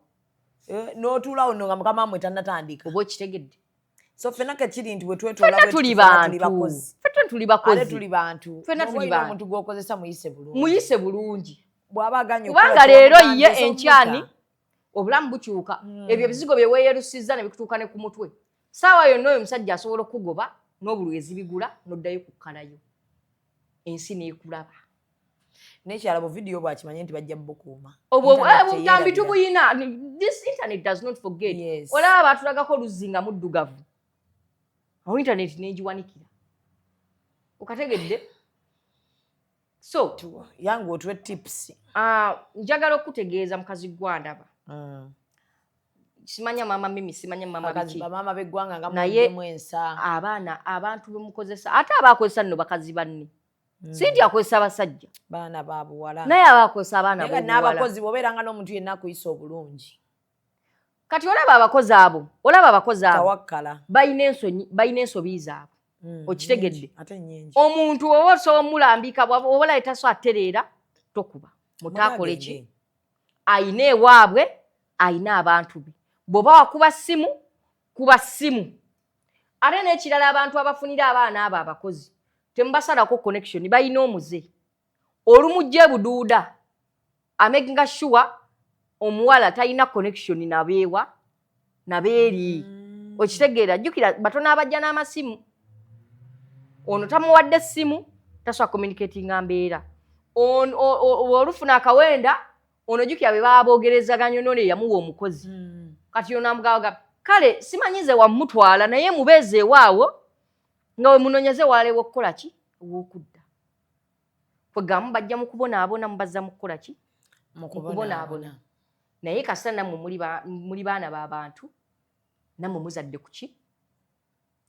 n'otuula ono nga mukama mmwe tannatandika oba okitegedde So fena kachiri nti wetwetola bwe tuli bakozi. Fena tuli bakozi. Ale tuli bantu. Fena tuli bantu. Omuntu gwokozesa muyise bulungi. Muyise bulungi. Bwabaganya kubanga leero ye enkyani obulamu bukyuka. Ebyo bizigo bye weeyerusiza ne bikutuuka ne ku mutwe. Saawa yonna oyo omusajja asobola okugoba n'obulwezi bigula n'oddayo kukkalayo. Ensi n'ekulaba. Nekyala bu video bwakimanye nti bajja bukuuma. Obutambi tubuyina. This internet does not forget. Yes. Olaba batulagako oluzinga muddugavu. Awo internet n'egiwanikira. Okategedde? So, yangu otwe tips. Njagala okutegeeza mukazi gwandaba. Simanya mama mimi simanya mama biki. Mama beggwanga nga mu ensa. Abaana abantu bemukozesa. Ate abakozesa nno bakazi banne. Sindi akozesa abasajja. Baana babuwala. Naye abakozesa abaana babuwala. N'abakozi bobeeranga n'omuntu yenna akuyisa obulungi. Kati olaba abakozi abo. Tawakkala. Bayina ensobi zaabwe. Okitegedde. Ate nnyingi. Omuntu oba osobola omulambika obola etaso atereera tokuba. Mutakola ki? Ayina ewaabwe, ayina abantu be. Bw'oba wakuba ssimu, kuba ssimu. Ate n'ekirala abantu abafunira abaana abo abakozi. Tembasalako connection, bayina omuze. Olumujje buduuda. Amaking sure omuwala talina connection nabeewa, nabeeri. Okitegeera, jjukira batono abajja n'amasimu. Ono tamuwadde essimu, tasobola communicating mbeera. Olufuna akawenda, ono jjukira be baba boogerezaganya n'ono eyamuwa omukozi. Kati ono amugaga, kale simanyize wamutwala naye mubeeze ewaawo nga we munonyeze walewo okukola ki? Ow'okudda. Kwegamu bajja mu kubonaabona mubazza mu kukola ki? Mu kubonaabona. Naye kasita nammwe muli baana b'abantu, nammwe muzadde ku ki?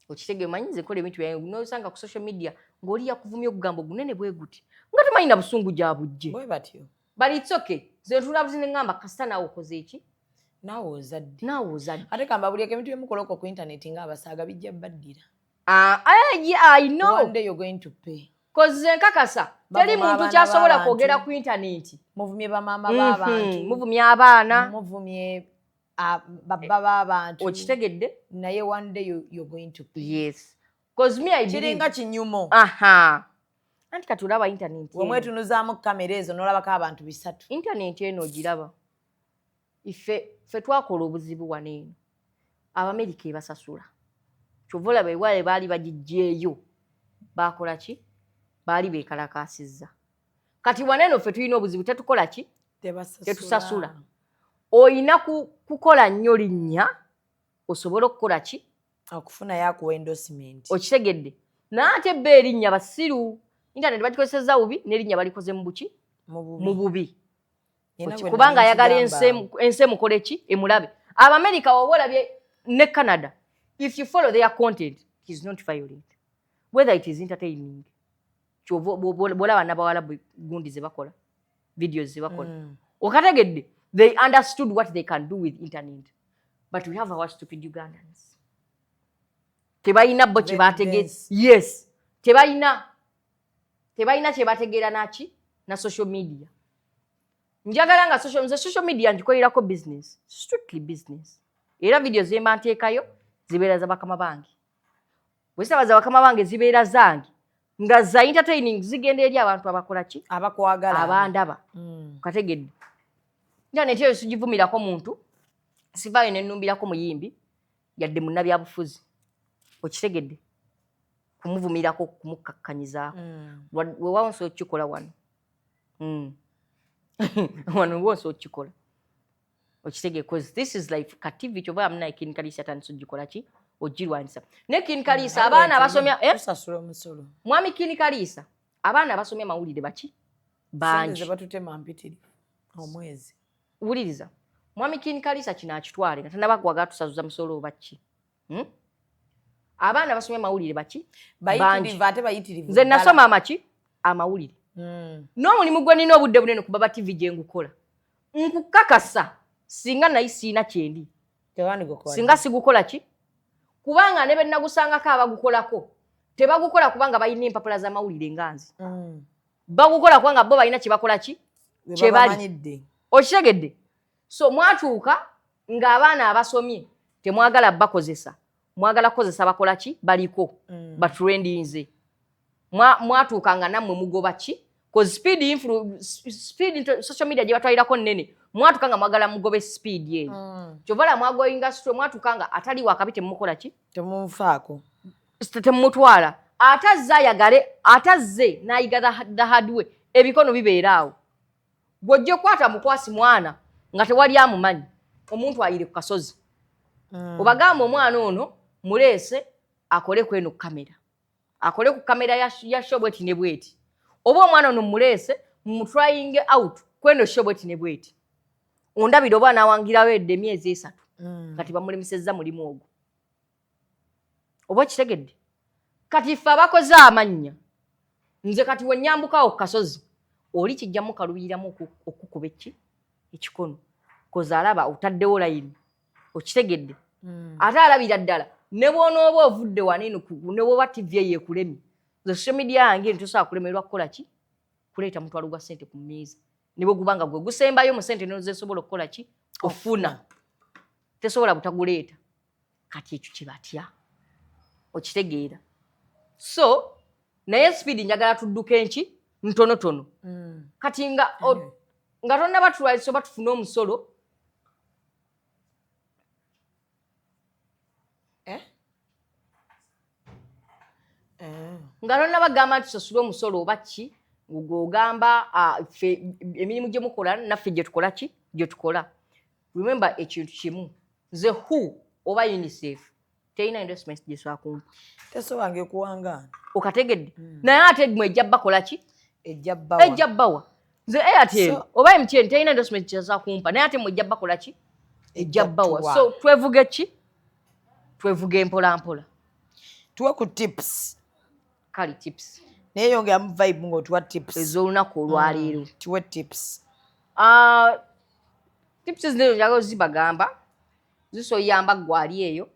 Okitege manyize kola ebintu byawe n'osanga ku social media ng'oli yakuvumya okugamba ogunene bwe guti. Nga tumanyi na busungu gya bujje. Bwe batyo. But it's okay. Ze tulabuzi ne ngamba kasita naawe okoze eki? Naawe ozadde. Naawe ozadde. Ate kamba buli ebintu byemukolako ku internet ng'abasaaga bijja baddira. I know. One day you're going to pay. Cause nkakasa teri muntu kyasobola kwogera ku internet. Muvumye bamama b'abantu. Muvumye abaana. Muvumye baba b'abantu. Okitegedde? Naye one day you're going to pay. Yes. Cause me I believe. Kiringa kinyumo. Anti katulaba internet. Wemwetunuzaamu kamera ezo n'olabako abantu 3. Internet eno ogiraba. Ife twakola obuzibu wano eno. Abamerika ebasasula. Kyova beewale baali bagijjeeyo. Baakola ki? Baali beekalakaasizza. Kati wano eno ffe tulina obuzibu tetukola ki? Tetusasula. Oyina kukola nnyo linnya osobola okukola ki? Okufuna yakuwa endorsement. Okitegedde. Naate ebbe erinnya basiru. Internet bagikozesezza bubi n'erinnya balikoze mu buki? Mu bubi. Kubanga ayagala ense mukole ki? Emulabe. Abamerika woba olabye ne Canada. If you follow their content, it is not violent. Whether it is entertaining. Bolaba nabawala gundi ze bakola. Videos ze bakola. Okategedde. They understood what they can do with internet. But we have our stupid Ugandans. Tebayina bo kibategeza. Yes. Tebayina kibategera nachi na social media. Njagala nga social media njikolerako business. Strictly business. Era videos zemba nteekayo zibeera za bakama bange. Bwesaba za bakama bange zibeera zange. Nga za entertaining zigenda eri abantu abakola ki? Abakwagala. Abandaba. Kategedde. Internet eyo sigivumirako muntu. Sivaayo ne nnumbirako muyimbi yadde munnabyabufuzi. Okitegedde. Kumuvumirako kumukakkanyizaako. Weewaawo nsobola okukikola wano. Wano wonso okikola. Okitegedde because this is like kativi kyova amuna King Kalisa atandise okikola ki? Ogirwanisa. Ne King Kalisa abaana abasomya tusasula omusolo. Mwami King Kalisa abaana abasomya mawulire baki? Bangi. Sente batutema mpitirivu omwezi. Wuliriza. Mwami King Kalisa kino akitwale nga tanaba kwaga tusazuza musolo baki? Abaana basomya mawulire baki? Bayitirivu ate bayitirivu. Nze nasoma amaki? Amawulire. N'omulimu gwe nina obudde bunene ku Baba TV gye ngukola. Nkukakasa singa nayi siina kyendi. Singa sigukola ki? Kubanga ne bennagusangako abagukolako. Tebagukola kubanga bayina empapula z'amawulire nganzi. Bagukola kubanga bo balina kye bakola ki? Kye bali. Okitegedde? So mwatuuka ng'abaana abasomye temwagala bakozesa. mwagala kozesa bakola ki baliko batrendinze mwatuukanga nammwe mugoba ki cause speed social media gye batwalirako nnene mwatukanga mwagala mugobe speed yeyo kyovala mwagoyinga stro mwatukanga atali wakabite mumukola ki temumfaako temumutwala atazze ayagale atazze n'ayiga the hard way ebikono bibeeraawo gw'ojja okwata mukwasi mwana nga tewali amumanyi omuntu ayire ku kasozi obagamba omwana ono muleese akole kweno kamera akole ku kamera ya shobweti ne bweti oba omwana ono muleese mutrying out kweno shobweti ne bweti ondabira oba nawangirawo edde emyezi 3 kati bamulemisezza mulimu ogwo oba kitegedde kati ffe abakoze amannya nze kati wenyambukawo ku kasozi oli kijjamu kalubiriramu okukuba ekikono koza alaba otaddewo layini okitegedde ate alabira ddala ne bw'onooba ovudde wanene ne bw'oba TV yeekulemye social media yange ntosobola kulemerwa kukola ki kuleeta mutwalo gwa ssente ku mmeeza ne bwe gubanga gwe gusembayo mu ssente nozesobola okukola ki ofuna tesobola butaguleeta kati ekyo kibatya okitegeera so naye speed njagala tudduka enki ntonotono kati nga tonna batulwalisa oba tufune omusolo nga tonna bagamba nti tusasule omusolo oba ki ogamba emirimu gye mukola naffe gye tukola ki gye tukola remember ekintu kimu nze who oba UNICEF teyina endorsement gyesobola kumpa tesobange kuwangaana okategedde naye ate mwe ejja bakola ki ejja bawa nze Airtel oba MTN teyina endorsement gyesobola kumpa naye ate mwe ejja bakola ki ejja bawa so twevuge ki twevuge mpola mpola tuwe ku tips kali tips naye yongeramu vibe ng'otuwa tips ez'olunaku olwaleero tuwe tips tips zino njagala zibagamba zisoyamba gwali eyo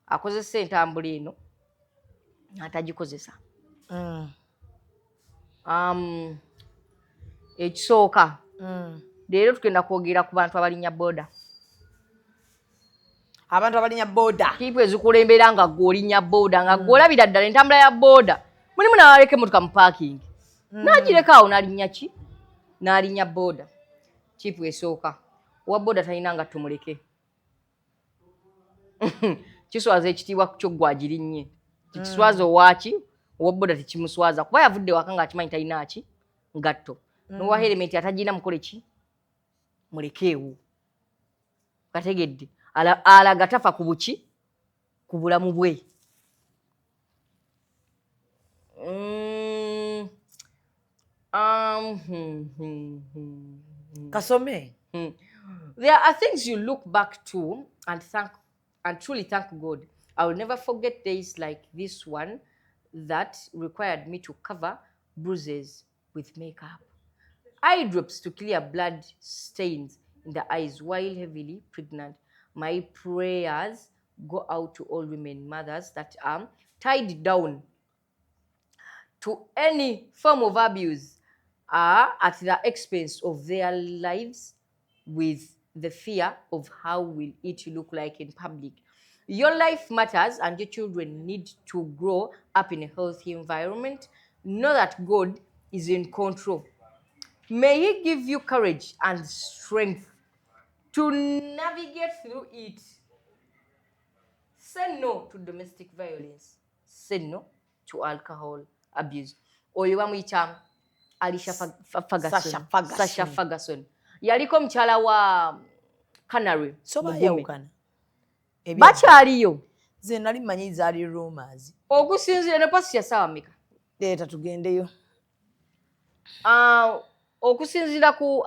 akozesa entambula eno atagikozesa ekisooka leero tugenda kwogera ku bantu abalinya boda abantu abalinya boda kipu ezikulembera nga gw'olinya boda nga gw'olabira ddala entambula ya boda mulimu n'abaleka emmotoka mu paakingi n'agireka awo n'alinya ki n'alinya boda kipu esooka owa boda talina nga tumuleke kiswaza ekitiibwa kyo gwagirinnye tikiswaza owaki owa boda tekimuswaza kuba yavudde waka nga akimanyi talina ki ngatto n'owa helementi atagirina mukole ki mulekeewo kategedde alaga tafa ku buki ku bulamu bwe kasome there are things you look back to and truly thank God. I will never forget days like this one that required me to cover bruises with makeup, eye drops to clear blood stains in the eyes while heavily pregnant. My prayers go out to all women mothers that are tied down to any form of abuse at the expense of their lives with the fear of how will it look like in public. Your life matters and your children need to grow up in a healthy environment. Know that God is in control. May He give you courage and strength to navigate through it. Say no to domestic violence. Say no to alcohol abuse. Oyo bamuyita Alicia Sasha Ferguson. Yaliko mchala wa Canary. Soba yawukana. Bakyaliyo. Ze nali manyi zaali rumors. Okusinzira ne pasi ya sawa mika. Leeta tugendeyo. Okusinzira ku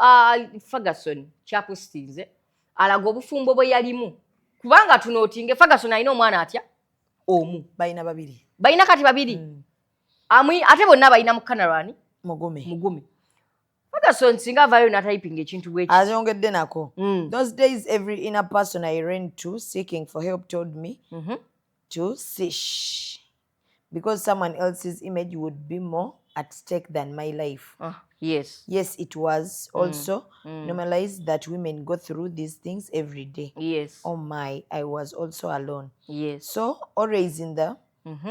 Ferguson kyapusitinze alaga obufumbo bwe yalimu kubanga tunootinge Ferguson alina omwana atya omu balina babiri balina kati babiri ate bonna balina mu Canary mugume Ferguson singa avayo na typing ekintu bwe azongedde nako those days every inner person I ran to seeking for help told me to cease because someone else's image would be more at stake than my life. Yes. Yes, it was also normalized that women go through these things every day. Yes. Oh my, I was also alone. Yes. So, always in the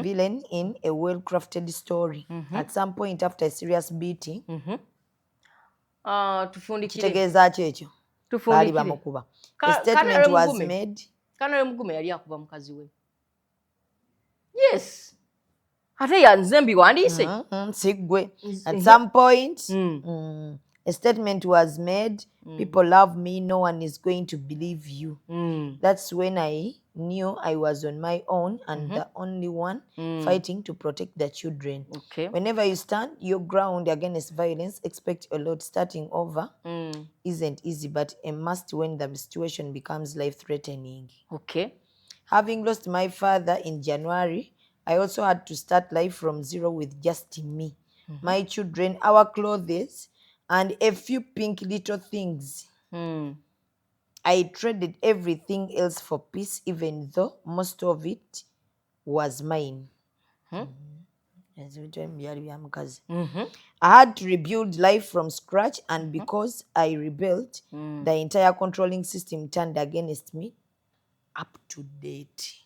villain in a well-crafted story. At some point after a serious beating, kitegeeza ki ekyo? Baali bamukuba. A statement was made. Kanale Mugume yali akuba mukazi we. Yes. Ate yanze mbiwandiise. Sigwe. At some point, a statement was made. People love me. No one is going to believe you. That's when I knew I was on my own and the only one fighting to protect the children. Okay. Whenever you stand your ground against violence, expect a lot. Starting over isn't easy, but a must when the situation becomes life-threatening. Okay. Having lost my father in January, I also had to start life from zero with just me, my children, our clothes, and a few pink little things. I traded everything else for peace, even though most of it was mine. I had to rebuild life from scratch, and because I rebelled, the entire controlling system turned against me. Up to date.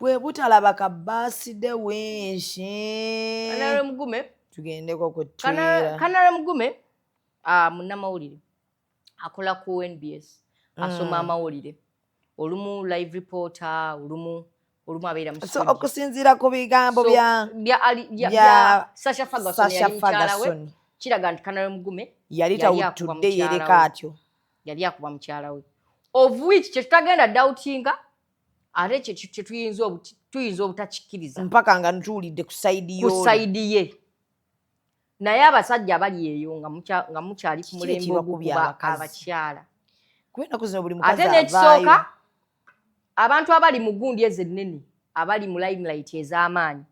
Bwe butalaba kabaside wenshi. Kanale Mugume. Tugendeko ku Twitter. Kanale Mugume munnamawulire akola ku NBS asoma amawulire olumu live reporter olumu abeera mu so okusinziira ku bigambo bya Sasha Ferguson kiraga nti Kanale Mugume yali tawutudde yereka atyo yali akuba mukyala we of which kyetutagenda doubtinga ate kyetuyinza obutakikkiriza mpaka nga ntuwulidde ku sayidi ye naye abasajja abali eyo nga mukyali ku mulembe okuba abakyala ate n'ekisooka abantu abali mu gundi ezo ennene abali mu limelight ez'amaanyi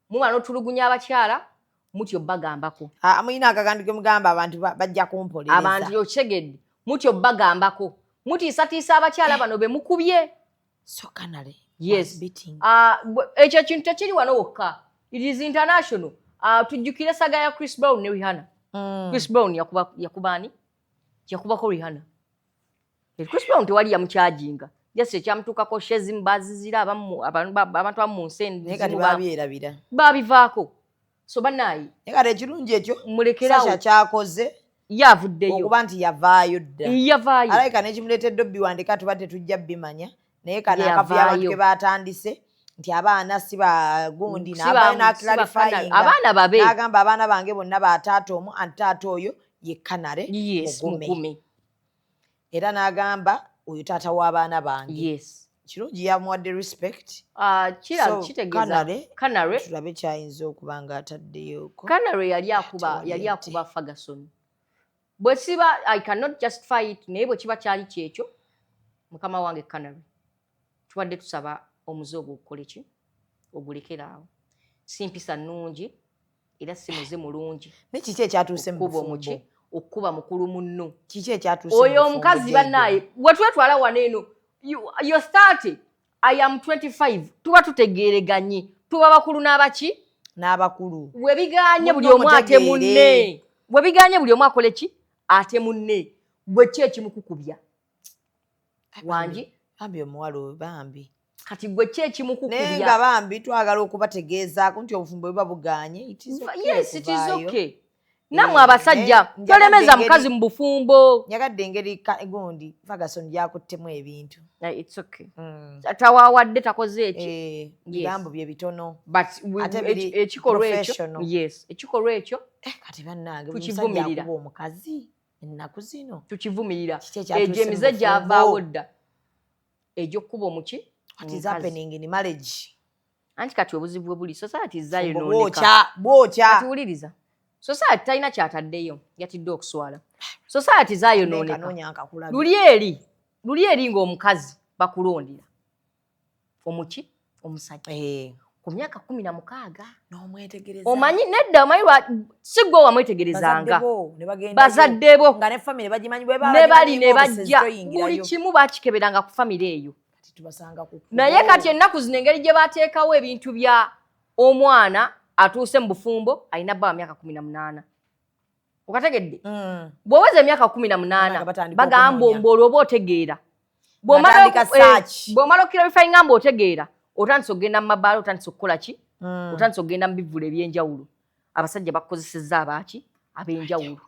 muba n'otulugunya abakyala mutyo bagambako muyina akagandike mugamba abantu bajja kumpolereza abantu yokyegedde mutyo bagambako mutiisatiisa abakyala bano be mukubye so Kanale yes ekyo kintu tekiri wano wokka it is international. Tujjukire saga ya Chris Brown ne Rihanna. Chris Brown yakubani yakubako Rihanna. Chris Brown tewali yamukyajinga just ekyamutuukako shezi mbazizira abantu abamu nsendi babivaako so banayi ekale ekirungi ekyo mulekerawo Sasha kyakoze yavuddeyo okuba nti yavaayo dda yavaayo alayika n'ekimuleetedde biwandika tubadde tujja bimanya naye kana akavuyo abantu ke batandise nti abaana si bagundi n'abaana clarifying abaana babe n'agamba abaana bange bonna bataata omu anti taata oyo ye Kanale Mugume era n'agamba oyo taata w'abaana bange kirungi yamuwadde respect kitegeeza Kanale tulabe kyayinza okuba nga ataddeyoko Kanale yali akuba Ferguson bwe siba I cannot justify it naye bwe kiba kyali kyekyo mukama wange Kanale tubadde tusaba omuze ogukole ki ogulekera awo simpisa nnungi era simuze mulungi nekiki ekyatuuse mu bufumbo okuba mukulu munno kiki ekyatuuse oyo omukazi bannaye wetwetwala wano eno you started I am 25 tuba tutegereganye tuba bakulu n'abaki n'abakulu webiganye buli omu ate munne webiganye buli omu akole ki ate munne bwe ki ekimukukubya wangi bambi omuwala oyo bambi kati gwe ki ekimukukubya naye nga bambi twagala okubategeezaako nti obufumbo bwe babuganye yes it is okay namwe abasajja tolemeza mukazi mu bufumbo nyagadde engeri gundi Ferguson gyakuttemu ebintu it's okay tawawadde takoze eki bigambo bye bitono ekikolwa ekyo yes ekikolwa ekyo kati bannange tukivumirira omukazi ennaku zino tukivumirira egyo emize gyavaawo dda egy'okkuba omuki what is happening in marriage anti kati obuzibu bwe buli society zayonooneka bwokya tuwuliriza society talina kyataddeyo yatidde okuswala society zayonooneka luli eri ng'omukazi bakulondera omuki omusajja ku myaka 16 n'omwetegereza omanyi nedda omanyi si gwe wamwetegerezanga bazadde bo nga ne family bagimanyi ne bali ne bajja buli kimu bakikeberanga ku family eyo naye kati ennaku zino engeri gye bateekawo ebintu bya omwana atuuse mu bufumbo alina bba wa myaka 18 okategedde bw'oweza emyaka 18 bagamba olwo oba otegeera bw'omala okirabifai ngamba otegeera otandise okugenda mu mabaala otandise okukola ki otandise okugenda mu bivvulu eby'enjawulo abasajja bakozesezza abaaki ab'enjawulo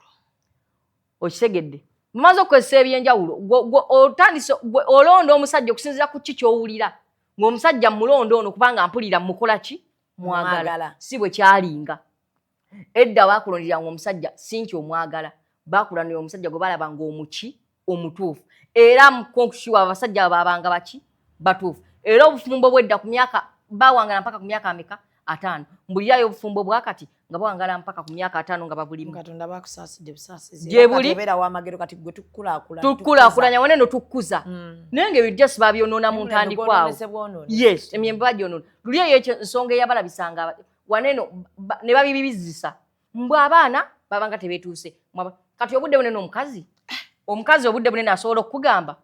okitegedde mumaze okukozesa ebyenjawulo otandise olonda omusajja okusinziira ku ki ky'owulira ng'omusajja mulonda ono kubanga mpulira mukola ki mwagala si bwe kyalinga edda baakulonderanga omusajja sinki omwagala baakulanira omusajja gwe balaba ng'omuki omutuufu era mukonkushiwa abasajja babanga baki batuufu era obufumbo bwedda ku myaka baawangala mpaka ku myaka ameka 5 mbulirayo obufumbo bwakati nga bawangala mpaka ku myaka 5 nga babulimu Katonda bakusaasidde busaasizi gye buli beera wamagero kati gwe tukkulaakulanya waneno tukkuza naye ng'ebijjasi babyonoona mu ntandikwawo yes emyembe bagyonoona luli eyo ekyo ensonga eyabalabisanga waneno ne babibibizisa mbwe abaana babanga tebeetuuse kati obudde bunene omukazi obudde bunene asobola okukugamba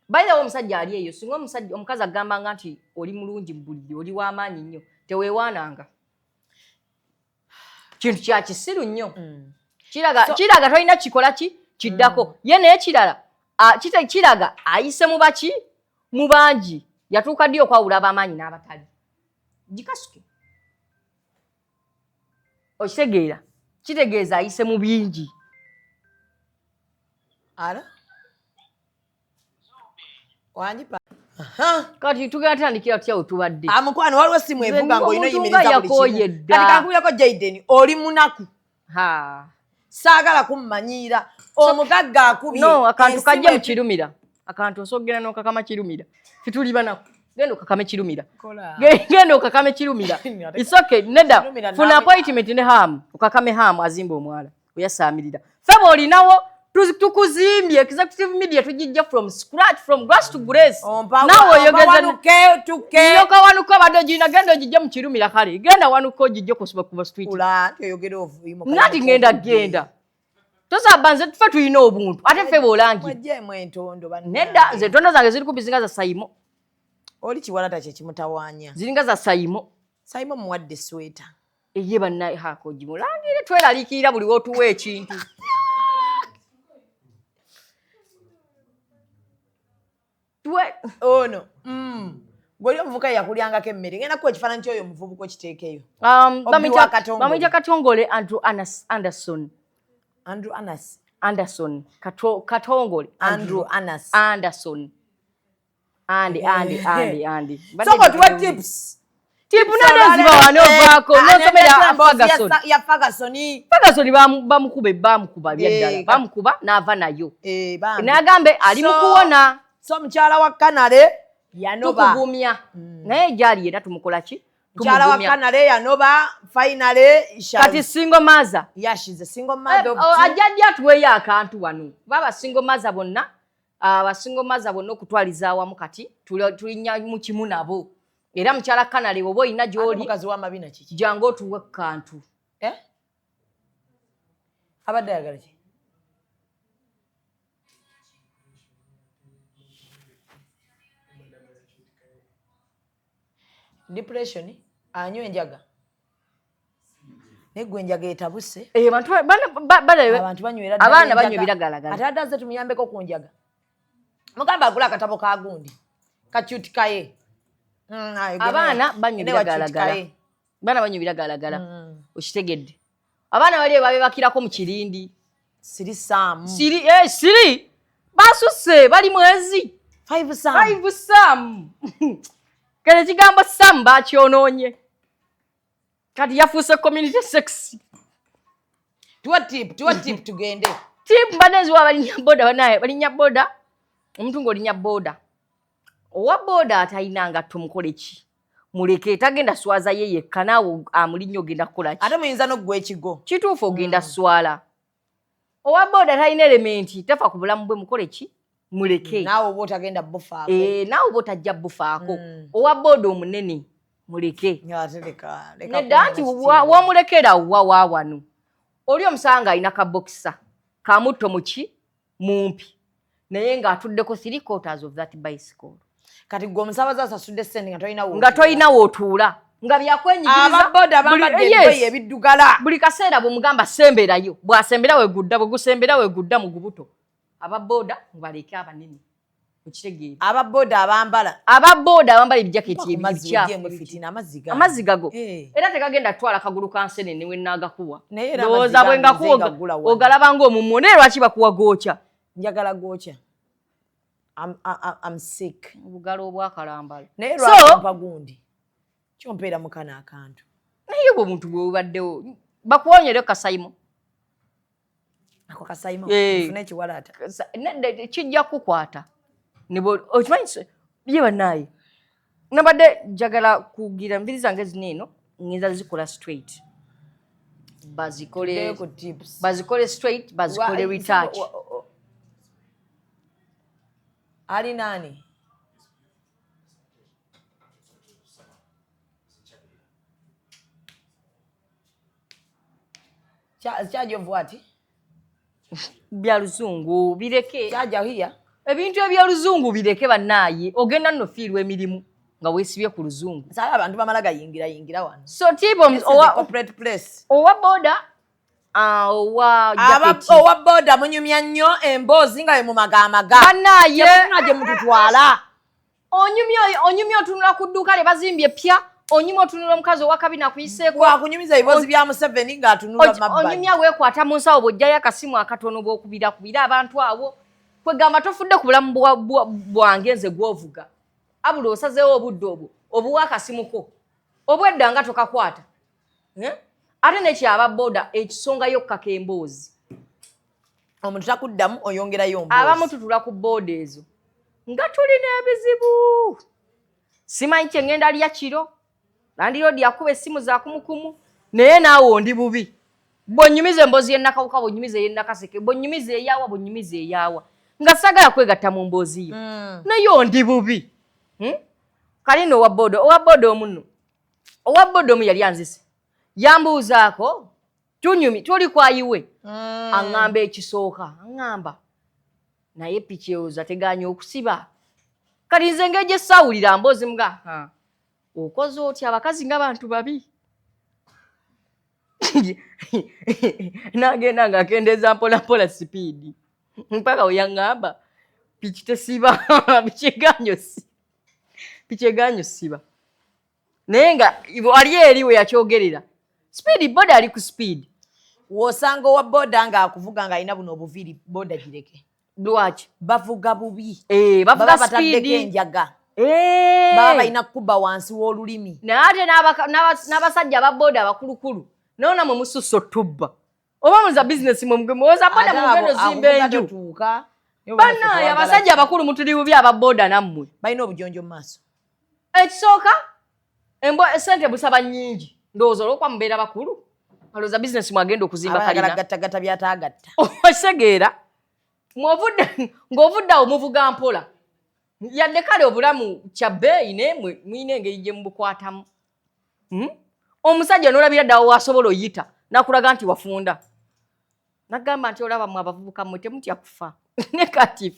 bayirawo omusajja ali eyo singa omukazi agambanga nti oli mulungi mu buliri oli w'amaanyi nnyo teweewaananga kintu kya kisiru nnyo kiraga tolina kikola ki kiddako ye naye kiraga ayise mu baki mu bangi yatuuka ddi okwawula ab'amaanyi n'abatali gikasuke okitegeera kitegeeza ayise mu bingi wanjipa kati tugenda tandikira tutya wetubadde amukwano waliwo simu evuga ng'olina oyimiriza buli kimu kati kankubirako Jaden oli munaku saagala kummanyiira omugagga akubye akantu kajja mu kirumira akantu osogera n'okakama kirumira fituli banaku genda okakame kirumira genda okakame kirumira it's okay nedda funa appointment ne hamu okakame hamu azimba omwala oyasaamirira feba olinawo tukuzimbye executive media tujijja from scratch from grass to grace nawe oyogeza nyoka wanuka badde gina genda ogijja mu kirumira kale genda wanuka ogijja kuba street nati genda tosaba nze tufe tulina obuntu ate ffe bolangi nedda nze entondo zange ziri kubizinga za sayimo oli kiwalata kye kimutawaanya ziringa za sayimo muwadde sweta eye bannaye haako gimulangire tweraliikirira buli wotuwa ekintu ono gwoli omuvubuka yakulyangako emmere genda kuwa ekifaananyi kyoyo omuvubuka okiteekeyo bamuyita Katongole Katongole Anderson Andy soko tuwa tips tipu nade ziba wanovaako nosomera Ferguson bamukuba byaddala bamukuba n'ava nayo nagambe ali mu kuwona so mukyala wa Kanale yanoba tukugumya naye gyali era tumukola ki mukyala wa Kanale yanoba finally kati single mother she's a single mother ajjadde atuweeyo akantu wano baba single mother bonna abasingo maza bonna okutwaliza awamu kati tulinya mu kimu nabo era mukyala Kanale oba olina gy'oli mukazi w'amabina kiki jangu otuwe kantu abadde ayagala ki depression anywa enjaga negwe enjaga etabuse abantu banywera abaana banywa ebiragalagala ate adaze tumuyambeko ku njaga mugamba agula akatabo ka gundi kacuti kaye abaana banywa ebiragalagala okitegedde abaana bali babebakirako mu kirindi siri basusse bali mwezi 5 sam kale ekigambo sam bakyonoonye kati yafuuse community sex tuwa tip tugende tip mbanezi wa balinya boda omuntu ng'olinya boda owa boda atayinanga tumukole ki muleke tagenda swaza ye yekka naawe amulinnyo ogenda kukola ki ate muyinza n'oggwa ekigo kituufu ogenda swala owa boda talina elementi tafa ku bulamu bwe mukole ki muleke naawe oba otagenda bufaako naawe oba otajja bufaako owa boda omunene muleke nedda nti wamulekera wa wano oli omusanga alina kabokisa kamutto muki mumpi naye ng'atuddeko 3/4 of that bicycle kati gwe omusaabaze asasudde ssente nga tolinawo otuula nga byakwenyigiriza ababoda bambadde ebgoye ebiddugala buli kaseera bw'omugamba semberayo bw'asembera wegudda bwegusembera wegudda mu gubuto ababoda mubaleke abanene okitegeera ababoda abambala ebijaketi ebikyafu amazzi gago era tegagenda twala kagulu kansenene wennaagakuwa ndowooza bwengakuwa ogalaba ng'omummu naye lwaki bakuwa gookya njagala gookya I'm sick obugalo obwakalambala naye lwampa gundi kyompeera mukana akantu naye bwe omuntu bw'obaddewo bakuwonyere kasayimo ako kasayimo nfuna ekiwalaata kijja kukwata okimanyi ye bannaaye nabadde njagala kugira mbiri zange zino ngeza zikola straight bazikole straight bazikole retouch ali nani charge of what bya luzungu bireke charge here ebintu eby'oluzungu bireke bannaaye ogenda nno fiirwa emirimu nga weesibye ku luzungu sala abantu bamala gayingira wano so tipo corporate place owa boda owa boda munyumya nnyo emboozi nga mu magamaga bannaaye gye mututwala onyumya otunula ku dduuka lye bazimbye pya onyumya otunula omukazi owakabi nakuyiseeko wakunyumiza ebiboozi bya Museveni ng'atunula mabbali onyumya weekwata mu nsawo bw'ojjayo akasimu akatono bw'okubira abantu awo kwegamba tofudde ku bulamu bwange nze gwovuga abula osazeewo obudde obwo obuwa akasimuko obwedda nga tokakwata ate nekyaba boda ekisongayo kkaka emboozi omuntu takuddamu oyongerayo mboozi abamu tutula ku booda ezo nga tulina ebizibu simanyi kyengenda lya kiro landiroodi yakuba essimu za kumukumu naye naawe ondi bubi bwonyumiza emboozi yennakawuka bwonyumiza eyennakaseke bwonyumiza eyaawa bwonyumiza eyaawa nga sagala kwegatta mu mboozi yo naye ondi bubi kali no owa boda omuno owa boda omu yali anzise yambuuzaako tuli kwayiwe aŋŋamba ekisooka aŋŋamba naye piki ewoza teganya okusiba kali nze ng'egye saawulira mboozi mga okoze otya abakazi nga bantu babi nagenda ng'akendeeza mpolampola sipiidi mpaka weyaŋŋamba piki tesiba piki eganyo siba naye nga ali eri we yakyogerera speedi boda ali ku speedi wosanga owa boda ng'akuvuga ng'alina buno obuviiri boda gireke lwaki bavuga bubi bavuga bataddeko enjaga baba balina kukuba wansi w'olulimi naye ate n'abasajja ababoda abakulukulu noona mwe musussa otubba oba muza bizinesi mwemugemuwoza boda mugendo zimba enju bannaaye abasajja abakulu mutuli bubi ababoda nammwe balina obujonjo mu maaso ekisooka esente busaba nnyingi ndowooza olw'okuba mubeera bakulu alowooza bizinesi mwagenda okuzimba kalina gattagatta byataagatta osegeera ng'ovudde awo muvuga mpola yadde kale obulamu kya bbeeyi naye mwina engeri gye mubukwatamu omusajja n'olabira ddawo wasobola oyita nakulaga nti wafunda nagamba nti olaba mwe abavubuka mmwe temutya kufa ne kati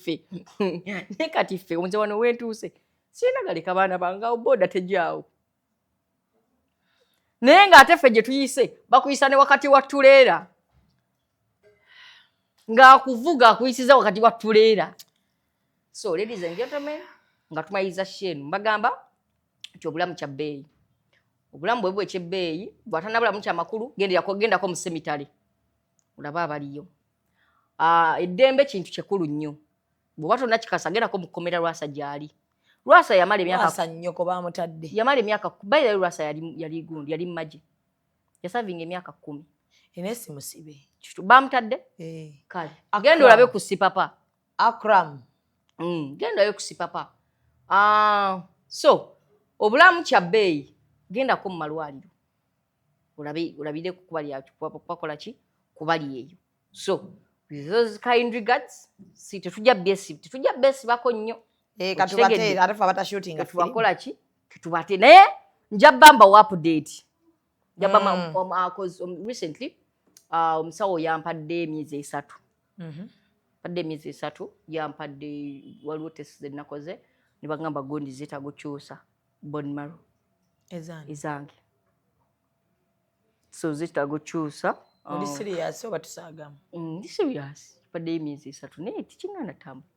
ffe omuze wano wentuuse sirina galeka baana bangawo boda tejaawo naye ng'ate ffe gye tuyise bakuyisa ne wakati wa tuleera ng'akuvuga akuyisiza wakati wa tuleera. So ladies and gentlemen, nga tumayiza shenu mbagamba nti obulamu kya bbeeyi. Obulamu bwe bw'ekyebbeeyi bw'atanabulamu kya makulu gendako mu semitale olaba abaliyo. Eddembe kintu kyekulu nnyo. Bw'oba tonna kikasa gendako mu kkomera Lwasa gy'ali. Lwasa yamala emyaka Lwasa nnyoko baamutadde. Yamala emyaka bayira Lwasa yali gundi yali mmaje. Yasavinga emyaka 10. Enesi musibe. Kitu bamutadde? Kale. Genda olabe ku sipapa. Akram. Genda yo ku sipapa. So obulamu kya bbeeyi gendako mu malwaliro. Olabire kubakola ki? Kubali eyo. So with those kind regards, si tetujja besi bako nnyo. Katubate ate fa bata shooting tubakola ki? Tubate naye njabamba update. Njabamba cause recently omusawo yampadde emyezi 3. Padde emyezi 3 yampadde waliwo test ze nakoze ne bagamba gondi zeetaaga kukyusa bone marrow. ezange so zitagokyusa oli serious oba tusaagamu ndi serious padde emyezi 3 naye tikingana tambula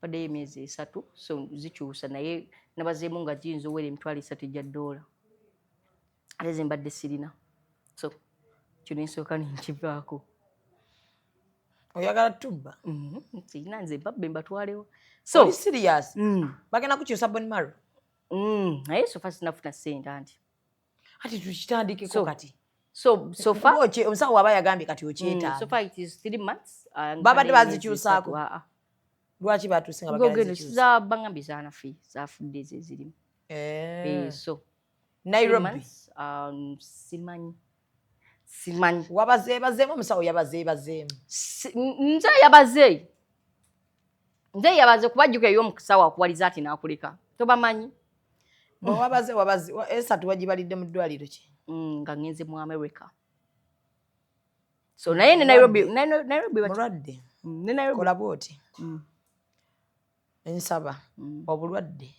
padde emyezi 3 so zikyusa naye nabazeemu nga giyinza owera $30 gya $1 ate ze mbadde sirina so kino nsooka nenkivaako oyagala tubba sirina nze mbabbe mbatwalewo so serious bagenda kukyusa bone marrow naye sofa sinafuna ssente anti ati tukitandikeko kati so far omusawo waba yagambye kati okyetaaga so far it is 3 months babadde bazikyusaako lwaki batuusinga bagenda bangambye zaanafi zafudde ezo ezirimu so Nairobi simanyi wabazeebazeemu omusawo yabazeebazeemu nze yabaze kubajjuka eyo omusawo akuwaliza ati n'akuleka tobamanyi wabaze esatu wagibalidde mu ddwaliro ki nga ngenze mu America so naye ne Nairobi mulwadde kola bwoti nsaba obulwadde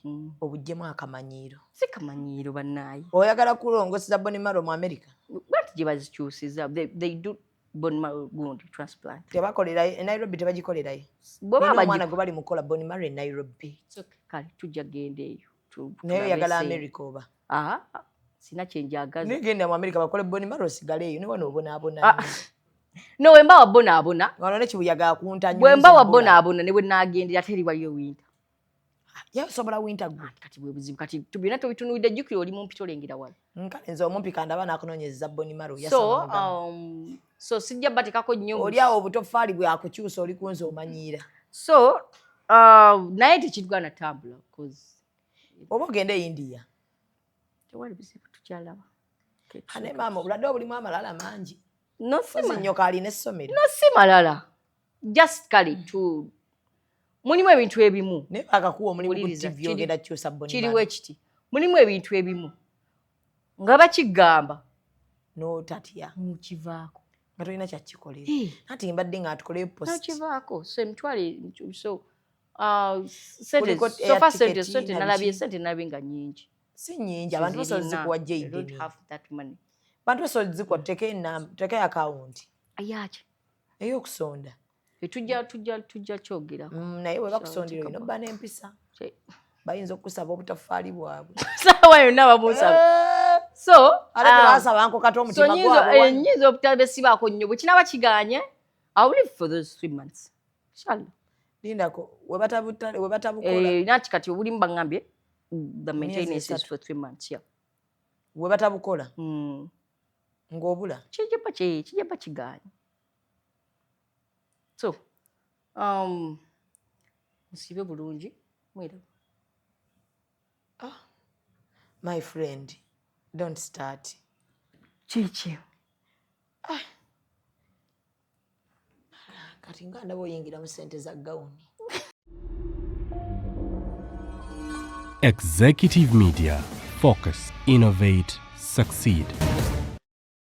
obuggyemu akamanyiiro si kamanyiiro bannaayi oyagala kulongoseza bone marrow mu America bwati gye bazikyusiza they do bone marrow wound transplant tebakolera Nairobi tebagikolerayo omwana gwe bali mukola bone marrow Nairobi kale tujja genda eyo naye oyagala America oba sina kyenjagaza negenda mu America bakole bone marrow sigale eyo ne wano obonaabona no wemba wabonaabona wano ne kibuyaga kuntanyuza wemba wabonaabona ne bwe naagendera teri waliyo winter yasobola winter gwe kati bwe buzibu kati tubina tubitunuulidde jjukira oli mumpi tolengera wala nkale nze omumpi kanda abaana akunoonyezeza bone marrow so sijja batekako nnyo oli awo obutofaali bwe akukyusa oli kunze omanyiira so naye tekirwana tambula oba ogenda e India tewali buzibu tukyalaba ane maama obulwadde obulimu amalala mangi no nyoka alina essomero no si malala just kale tu mulimu ebintu ebimu naye bakakuwa omulimu ku TV ogenda kukyusa bone marrow kiriwo ekiti mulimu ebintu ebimu nga bakigamba n'otatya mukivaako nga tolina kyakikolera nati mbadde nga atukoleyo post kivaako so emitwale so sente nalabye sente nalabye nga nyingi si nyingi abantu basobola zikuwa jayideni bantu basobola zikuwa teke akawunti ayaki ey'okusonda tujja kyogera naye bwe bakusondera olina obba n'empisa bayinza okusaba obutafaali bwabwe saawa yonna bamusaba so ate tebasaba nko kati omutima gwabwe nyinza obutabesibaako nnyo bwe kinaba kiganye I will live for those 3 months inshallah lindako we batabukola nati kati obulimu baŋŋambye the maintenance is for 3 months we batabukola ng'obula kijja ba kiganye so musibe bulungi mwera my friend don't start kiki kati nga ndaba oyingira mu sente za gawuni Executive Media. Focus, innovate, succeed.